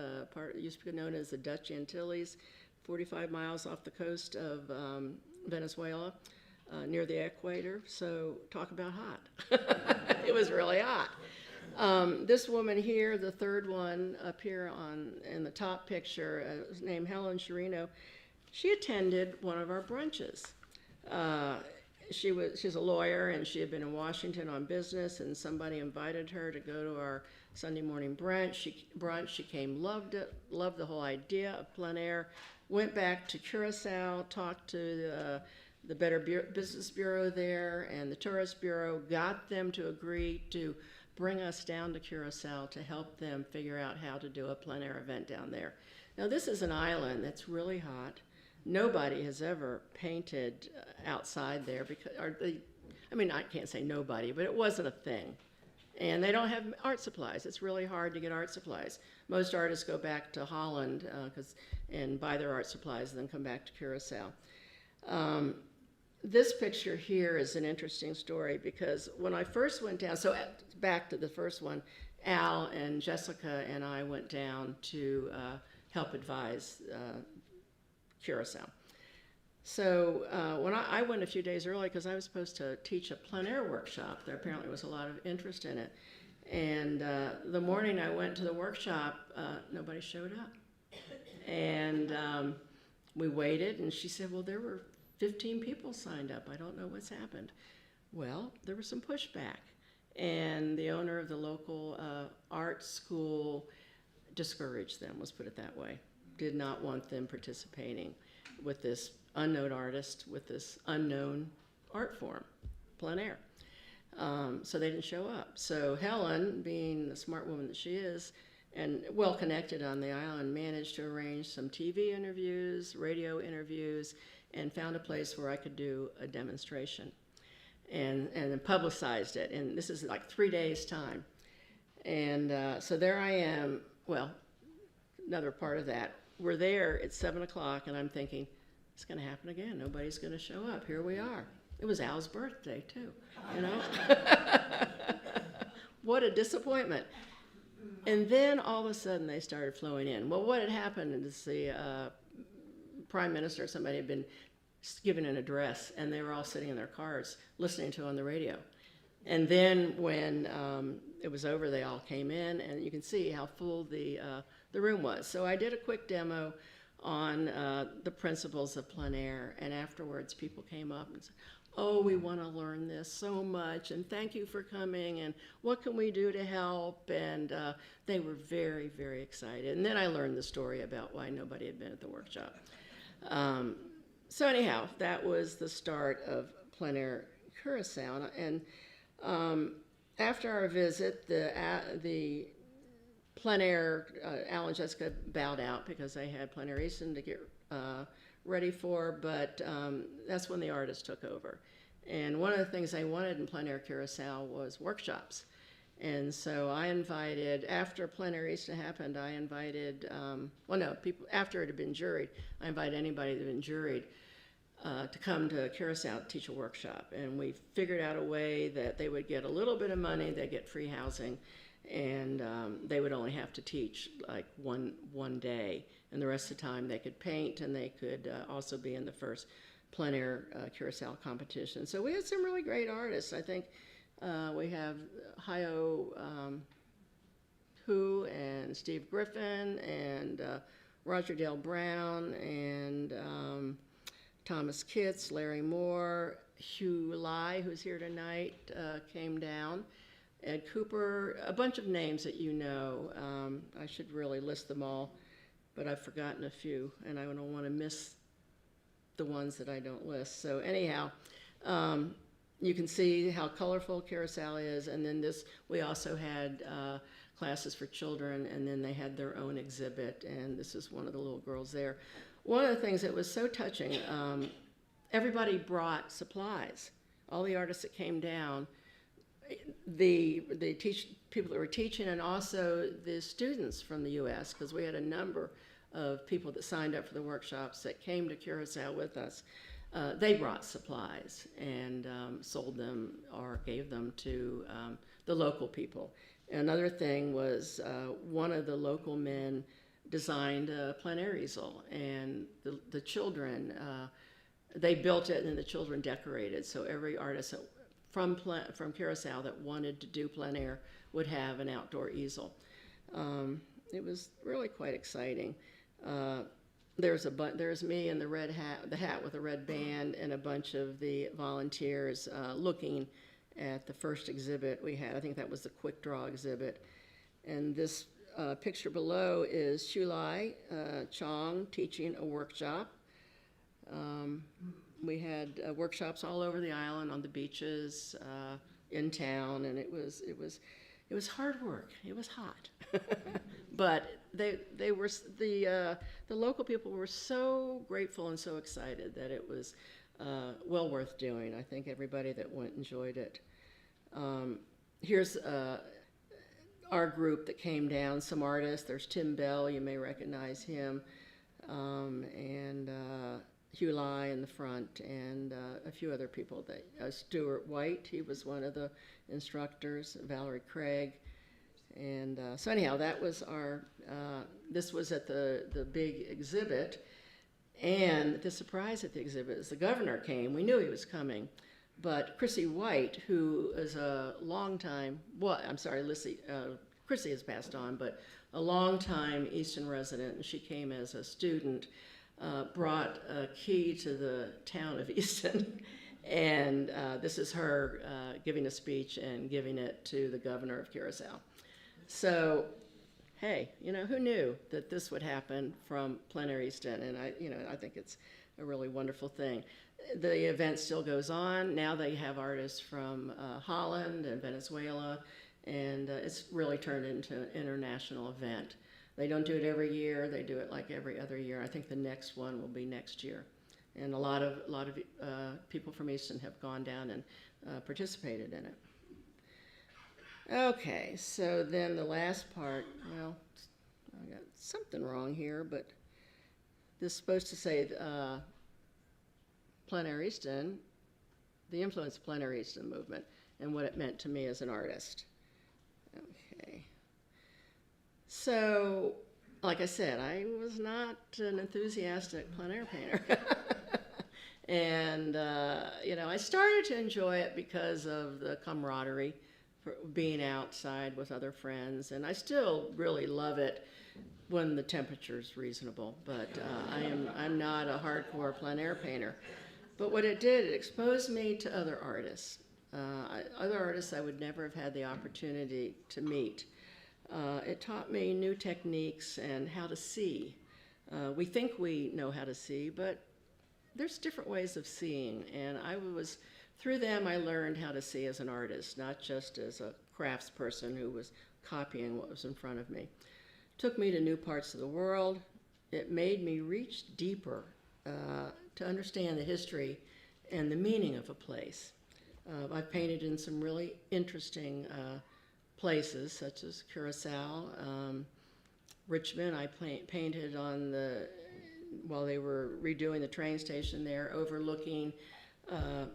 used to be known as the Dutch Antilles, 45 miles off the coast of Venezuela, near the equator. So talk about hot. It was really hot. This woman here, the third one up here in the top picture, named Helen Chirino, she attended one of our brunches. She's a lawyer, and she had been in Washington on business, and somebody invited her to go to our Sunday morning brunch. She came, loved it, loved the whole idea of plein air, went back to Curacao, talked to the Better Business Bureau there and the Tourist Bureau, got them to agree to bring us down to Curacao to help them figure out how to do a plein air event down there. Now, this is an island that's really hot. Nobody has ever painted outside there I can't say nobody, but it wasn't a thing. And they don't have art supplies. It's really hard to get art supplies. Most artists go back to Holland and buy their art supplies and then come back to Curacao. This picture here is an interesting story because when I first went down, so back to the first one, Al and Jessica and I went down to help advise Curacao. So when I went a few days early because I was supposed to teach a plein air workshop. There apparently was a lot of interest in it. And the morning I went to the workshop, nobody showed up. And we waited, and she said, well, there were 15 people signed up. I don't know what's happened. Well, there was some pushback. And the owner of the local art school discouraged them, let's put it that way. Did not want them participating with this unknown artist, with this unknown art form, plein air. So they didn't show up. So Helen, being the smart woman that she is, and well connected on the island, managed to arrange some TV interviews, radio interviews, and found a place where I could do a demonstration and then publicized it. And this is like 3 days' time. And so there I am. Well, another part of that. We're there at 7 o'clock, and I'm thinking, it's going to happen again. Nobody's going to show up. Here we are. It was Al's birthday, too, What a disappointment. And then all of a sudden they started flowing in. Well, what had happened is the prime minister or somebody had been given an address, and they were all sitting in their cars listening to it on the radio. And then when it was over, they all came in, and you can see how full the room was. So I did a quick demo on the principles of plein air, and afterwards people came up and said, oh, we want to learn this so much, and thank you for coming, and what can we do to help? And they were very, very excited. And then I learned the story about why nobody had been at the workshop. So anyhow, that was the start of Plein Air Curacao. And after our visit, the Plein Air, Al and Jessica bowed out because they had Plein Air Easton to get ready for, but that's when the artists took over. And one of the things they wanted in Plein Air Curacao was workshops. And so I invited, after Plein Air Easton happened, I invited, people, after it had been juried, I invited anybody that had been juried. to come to Curacao to teach a workshop. And we figured out a way that they would get a little bit of money, they get free housing, and they would only have to teach like one day. And the rest of the time they could paint, and they could also be in the first Plein Air Curacao competition. So we had some really great artists. I think we have Hio Hu and Steve Griffin and Roger Dale Brown and Thomas Kitts, Larry Moore, Hugh Lai, who's here tonight, came down. Ed Cooper, a bunch of names that you know. I should really list them all, but I've forgotten a few, and I don't want to miss the ones that I don't list. So anyhow, you can see how colorful Curacao is, and then we also had classes for children, and then they had their own exhibit, and this is one of the little girls there. One of the things that was so touching, everybody brought supplies. All the artists that came down, the people that were teaching, and also the students from the U.S., because we had a number of people that signed up for the workshops that came to Curacao with us. They brought supplies and sold them or gave them to the local people. Another thing was one of the local men designed a plein air easel, and the children, they built it and the children decorated. So every artist from Curacao that wanted to do plein air would have an outdoor easel. It was really quite exciting. There's me in the hat with a red band, and a bunch of the volunteers looking at the first exhibit we had. I think that was the quick draw exhibit. And this picture below is Shulai Chong teaching a workshop. We had workshops all over the island, on the beaches, in town, and it was hard work. It was hot, but they were the local people were so grateful and so excited that it was well worth doing. I think everybody that went enjoyed it. Here's our group that came down. Some artists. There's Tim Bell. You may recognize him, and Hugh Lai in the front, and a few other people. Stuart White, he was one of the instructors, Valerie Craig. And so anyhow, that was this was at the big exhibit. And the surprise at the exhibit is the governor came. We knew he was coming. But Chrissy White, who is a longtime, Chrissy has passed on, but a longtime Easton resident, and she came as a student, brought a key to the town of Easton, and this is her giving a speech and giving it to the governor of Curacao. So, hey, who knew that this would happen from Plein Air Easton? And I think it's a really wonderful thing. The event still goes on. Now they have artists from Holland and Venezuela, and it's really turned into an international event. They don't do it every year. They do it like every other year. I think the next one will be next year. And a lot of people from Easton have gone down and participated in it. Okay, so then the last part, well, I got something wrong here, but this is supposed to say Plein Air Easton, the influence of Plein Air Easton movement, and what it meant to me as an artist. Okay. So, like I said, I was not an enthusiastic plein air painter. And, I started to enjoy it because of the camaraderie, for being outside with other friends, and I still really love it when the temperature's reasonable, but I'm not a hardcore plein air painter. But what it did, it exposed me to other artists. Other artists I would never have had the opportunity to meet. It taught me new techniques and how to see. We think we know how to see, but there's different ways of seeing, and through them I learned how to see as an artist, not just as a craftsperson who was copying what was in front of me. Took me to new parts of the world. It made me reach deeper to understand the history and the meaning of a place. I've painted in some really interesting places, such as Curacao, Richmond. I painted on the while they were redoing the train station there, overlooking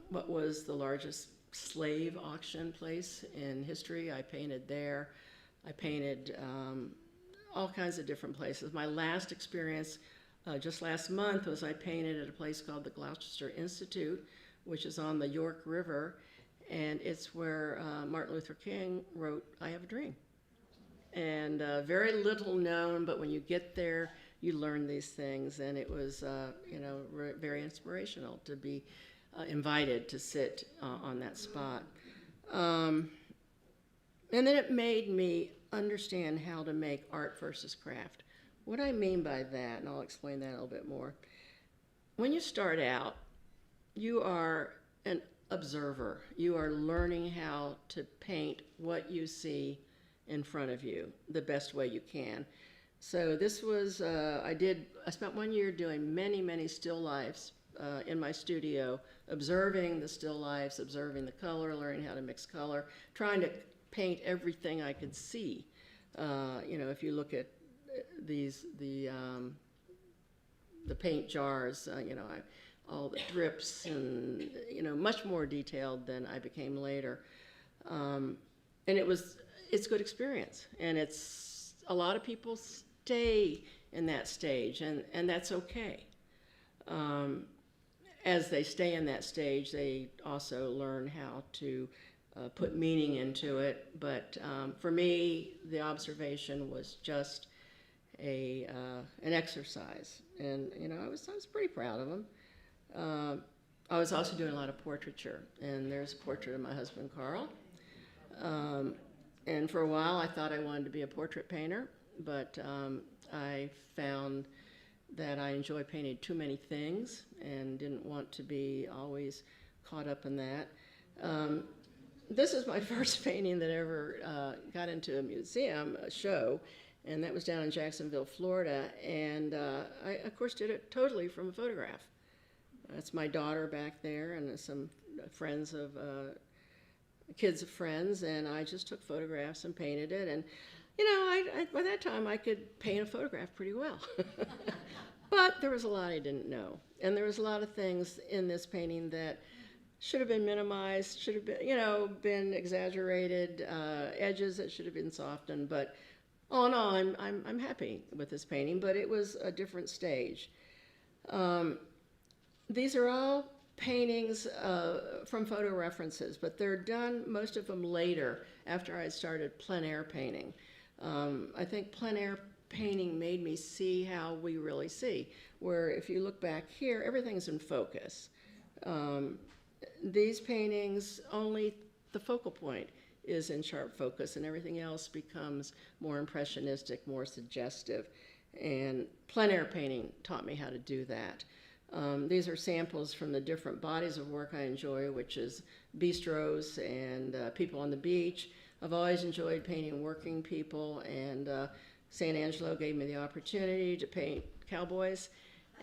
what was the largest slave auction place in history. I painted there. I painted all kinds of different places. My last experience just last month was I painted at a place called the Gloucester Institute, which is on the York River, and it's where Martin Luther King wrote I Have a Dream. And very little known, but when you get there, you learn these things, and it was very inspirational to be invited to sit on that spot. And then it made me understand how to make art versus craft. What I mean by that, and I'll explain that a little bit more. When you start out, you are an observer. You are learning how to paint what you see in front of you the best way you can. So this was, I spent 1 year doing many still lifes in my studio, observing the still lifes, observing the color, learning how to mix color, trying to paint everything I could see. If you look at the paint jars, all the drips and, much more detailed than I became later. And it's good experience. And a lot of people stay in that stage, and that's okay. As they stay in that stage, they also learn how to put meaning into it. But for me, the observation was just an exercise, and I was pretty proud of them. I was also doing a lot of portraiture, and there's a portrait of my husband Carl. And for a while, I thought I wanted to be a portrait painter, but I found that I enjoy painting too many things and didn't want to be always caught up in that. This is my first painting that ever got into a museum, a show, and that was down in Jacksonville, Florida. And I, of course, did it totally from a photograph. That's my daughter back there and some friends of, kids of friends, and I just took photographs and painted it. And, by that time, I could paint a photograph pretty well. But there was a lot I didn't know. And there was a lot of things in this painting that should have been minimized, should have been, been exaggerated, edges that should have been softened. But all in all, I'm happy with this painting, but it was a different stage. These are all paintings from photo references, but they're done, most of them later, after I started plein air painting. I think plein air painting made me see how we really see, where if you look back here, everything's in focus. These paintings, only the focal point is in sharp focus, and everything else becomes more impressionistic, more suggestive. And plein air painting taught me how to do that. These are samples from the different bodies of work I enjoy, which is bistros and people on the beach. I've always enjoyed painting working people, and San Angelo gave me the opportunity to paint cowboys,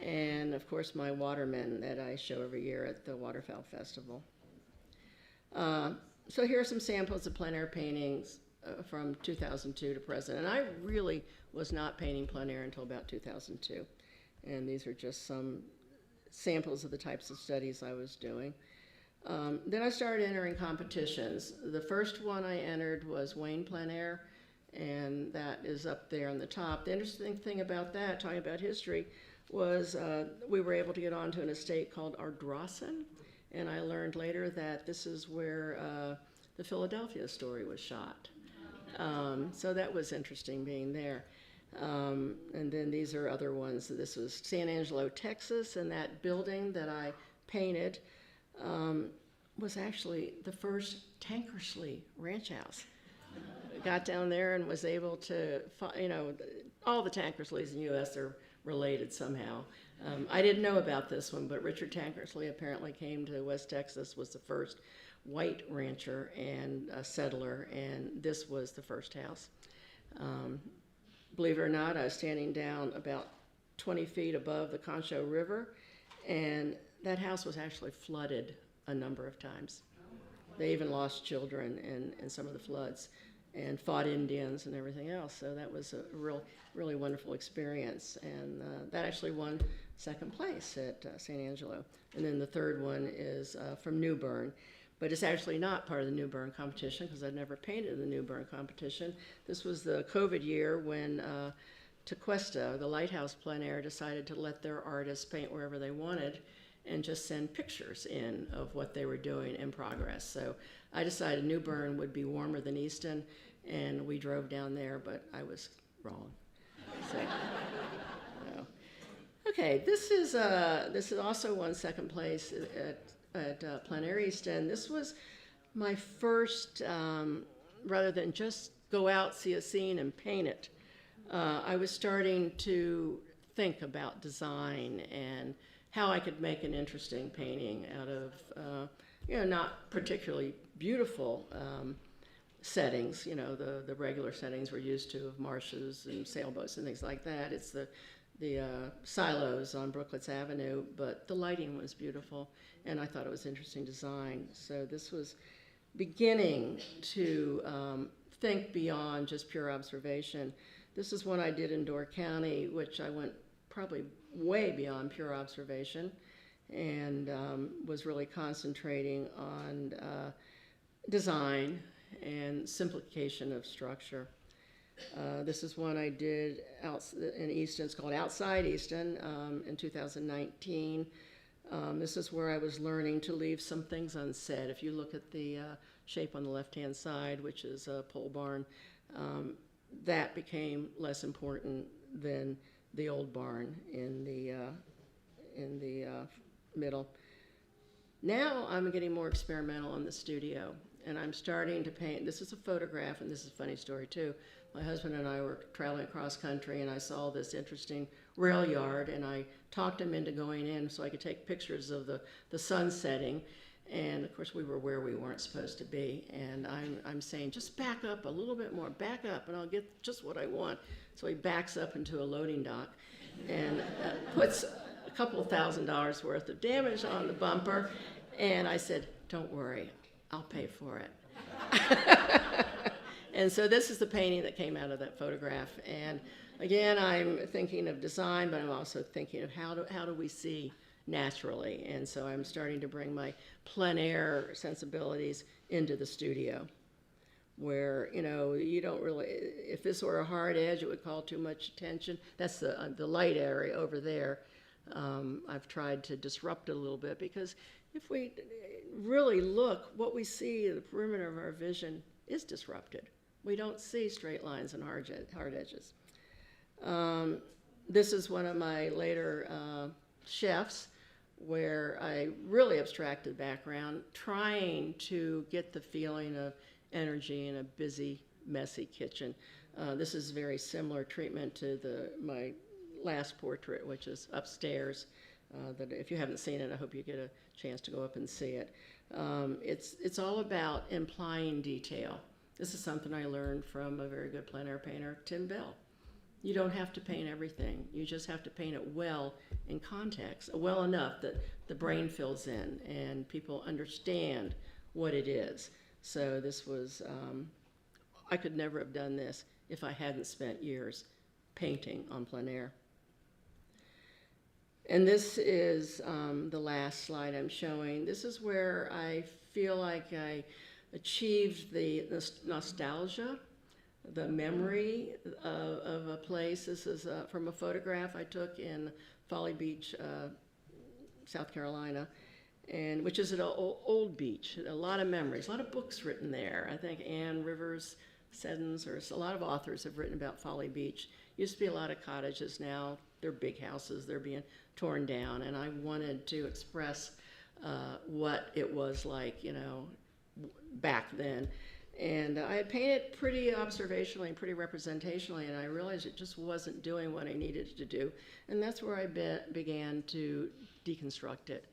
and of course my watermen that I show every year at the Waterfowl Festival. So here are some samples of plein air paintings from 2002 to present, and I really was not painting plein air until about 2002, and these are just some samples of the types of studies I was doing. Then I started entering competitions. The first one I entered was Wayne Plein Air, and that is up there on the top. The interesting thing about that, talking about history, was we were able to get onto an estate called Ardrossan, and I learned later that this is where the Philadelphia story was shot. So that was interesting being there. And then these are other ones. This was San Angelo, Texas, and that building that I painted was actually the first Tankersley ranch house. Got down there and was able to, all the Tankersleys in the U.S. are related somehow. I didn't know about this one, but Richard Tankersley apparently came to West Texas, was the first white rancher and settler, and this was the first house. Believe it or not, I was standing down about 20 feet above the Concho River, and that house was actually flooded a number of times. They even lost children in some of the floods and fought Indians and everything else. So that was a really wonderful experience. And that actually won second place at San Angelo. And then the third one is from New Bern. But it's actually not part of the New Bern competition because I'd never painted in the New Bern competition. This was the COVID year when Tequesta, the Lighthouse Plein Air, decided to let their artists paint wherever they wanted and just send pictures in of what they were doing in progress. So I decided New Bern would be warmer than Easton, and we drove down there, but I was wrong. So, no. Okay, this is also won second place at Plein Air Easton. This was my first, rather than just go out, see a scene, and paint it. I was starting to think about design and how I could make an interesting painting out of, not particularly beautiful settings, the regular settings we're used to of marshes and sailboats and things like that. It's the silos on Brooklets Avenue, but the lighting was beautiful, and I thought it was interesting design. So this was beginning to think beyond just pure observation. This is one I did in Door County, which I went probably way beyond pure observation, and was really concentrating on design and simplification of structure. This is one I did in Easton. It's called Outside Easton in 2019. This is where I was learning to leave some things unsaid. If you look at the shape on the left-hand side, which is a pole barn, that became less important than the old barn in the middle. Now I'm getting more experimental in the studio, and I'm starting to paint. This is a photograph, and this is a funny story too. My husband and I were traveling across country, and I saw this interesting rail yard, and I talked him into going in so I could take pictures of the sun setting. And of course, we were where we weren't supposed to be. And I'm saying, just back up a little bit more, back up, and I'll get just what I want. So he backs up into a loading dock and puts a couple $1,000s worth of damage on the bumper. And I said, don't worry, I'll pay for it. And so this is the painting that came out of that photograph. And again, I'm thinking of design, but I'm also thinking of how do we see naturally. And so I'm starting to bring my plein air sensibilities into the studio, where you don't really, if this were a hard edge, it would call too much attention. That's the light area over there. I've tried to disrupt it a little bit, because if we really look, what we see, the perimeter of our vision is disrupted. We don't see straight lines and hard edges. This is one of my later chefs, where I really abstracted background, trying to get the feeling of energy in a busy, messy kitchen. This is very similar treatment to my last portrait, which is upstairs. That if you haven't seen it, I hope you get a chance to go up and see it. It's all about implying detail. This is something I learned from a very good plein air painter, Tim Bell. You don't have to paint everything. You just have to paint it well in context, well enough that the brain fills in and people understand what it is. So this was, I could never have done this if I hadn't spent years painting on plein air. And this is the last slide I'm showing. This is where I feel like I achieved the nostalgia, the memory of a place. This is from a photograph I took in Folly Beach, South Carolina, and which is an old beach. A lot of memories, a lot of books written there. I think Ann Rivers Seddons, or a lot of authors have written about Folly Beach. Used to be a lot of cottages. Now they're big houses. They're being torn down, and I wanted to express what it was like, back then. And I had painted pretty observationally and pretty representationally, and I realized it just wasn't doing what I needed it to do. And that's where I began to deconstruct it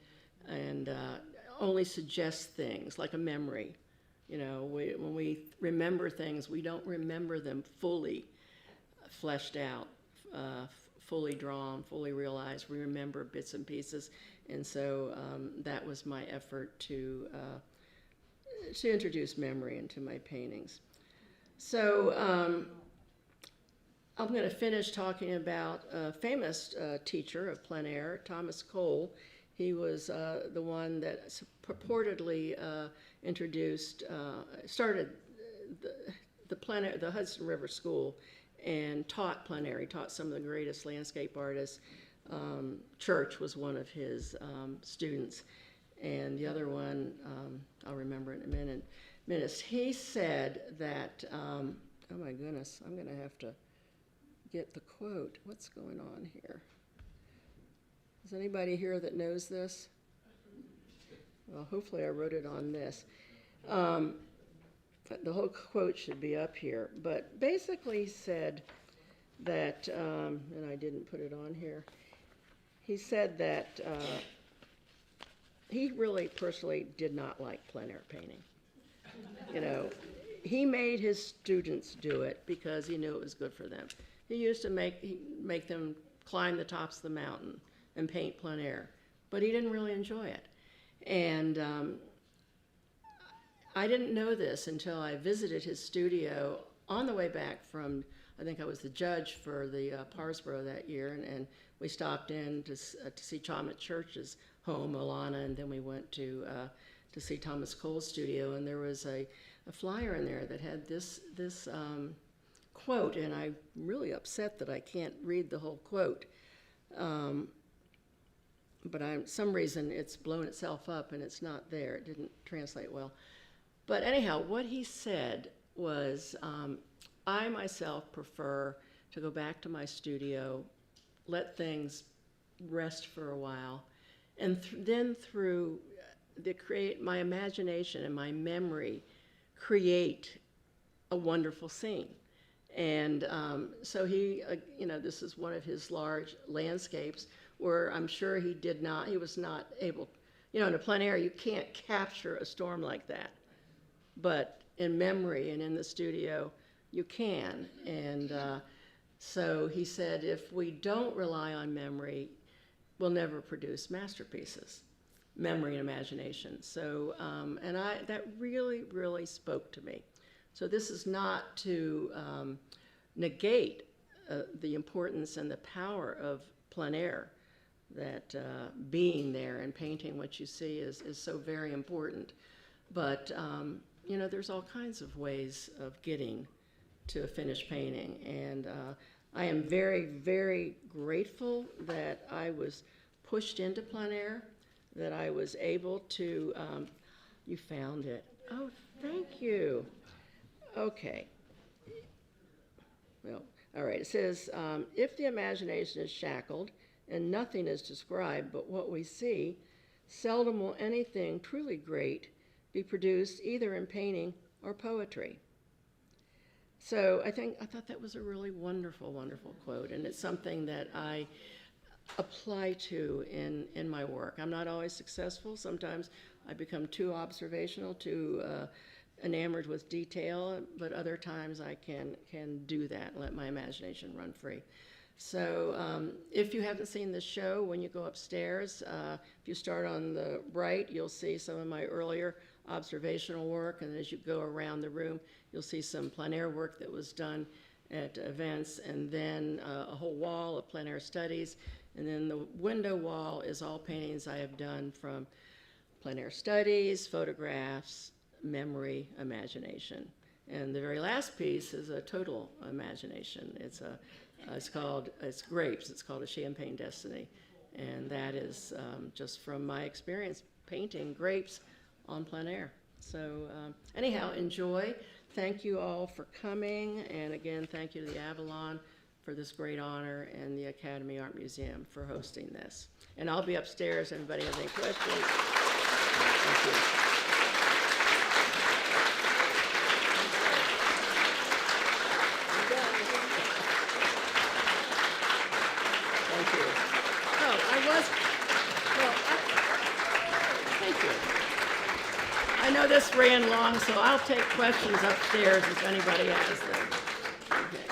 and only suggest things like a memory. When we remember things, we don't remember them fully fleshed out, fully drawn, fully realized. We remember bits and pieces. And so that was my effort to introduce memory into my paintings. So I'm going to finish talking about a famous teacher of plein air, Thomas Cole. He was the one that purportedly started the plein air, the Hudson River School, and taught plein air. He taught some of the greatest landscape artists. Church was one of his students, and the other one, I'll remember in a minute. He said that, oh my goodness, I'm going to have to get the quote. What's going on here? Is anybody here that knows this? Well, hopefully I wrote it on this. The whole quote should be up here. But basically he said that, and I didn't put it on here, he said that he really personally did not like plein air painting. You know, he made his students do it because he knew it was good for them. He used to make them climb the tops of the mountain and paint plein air, but he didn't really enjoy it. And I didn't know this until I visited his studio on the way back from, I think I was the judge for the Parsboro that year, and we stopped in to see Thomas Church's home, Alana, and then we went to see Thomas Cole's studio, and there was a flyer in there that had this quote, and I'm really upset that I can't read the whole quote. But some reason it's blown itself up and it's not there. It didn't translate well. But anyhow, what he said was, I myself prefer to go back to my studio, let things rest for a while, and then through my imagination and my memory, create a wonderful scene. And so he, this is one of his large landscapes where I'm sure he was not able, in a plein air, you can't capture a storm like that. But in memory and in the studio, you can. And so he said, if we don't rely on memory, we'll never produce masterpieces, memory and imagination. So, and that really, really spoke to me. So this is not to negate the importance and the power of plein air, that being there and painting what you see is so very important. But, there's all kinds of ways of getting to a finished painting. And I am very, very grateful that I was pushed into plein air, that I was able to, you found it. Oh, thank you. Okay. Well, all right. It says, if the imagination is shackled and nothing is described but what we see, seldom will anything truly great be produced either in painting or poetry. So I thought that was a really wonderful, wonderful quote, and it's something that I apply to in my work. I'm not always successful. Sometimes I become too observational, too enamored with detail, but other times I can do that and let my imagination run free. So if you haven't seen the show, when you go upstairs, if you start on the right, you'll see some of my earlier observational work, and as you go around the room, you'll see some plein air work that was done at events, and then a whole wall of plein air studies, and then the window wall is all paintings I have done from plein air studies, photographs, memory, imagination. And the very last piece is a total imagination. It's grapes. It's called A Champagne Destiny. And that is just from my experience painting grapes on plein air. So anyhow, enjoy. Thank you all for coming. And again, thank you to the Avalon for this great honor and the Academy Art Museum for hosting this. And I'll be upstairs. Anybody has any questions? Thank you. Thank you. I know this ran long, so I'll take questions upstairs if anybody has them. Okay.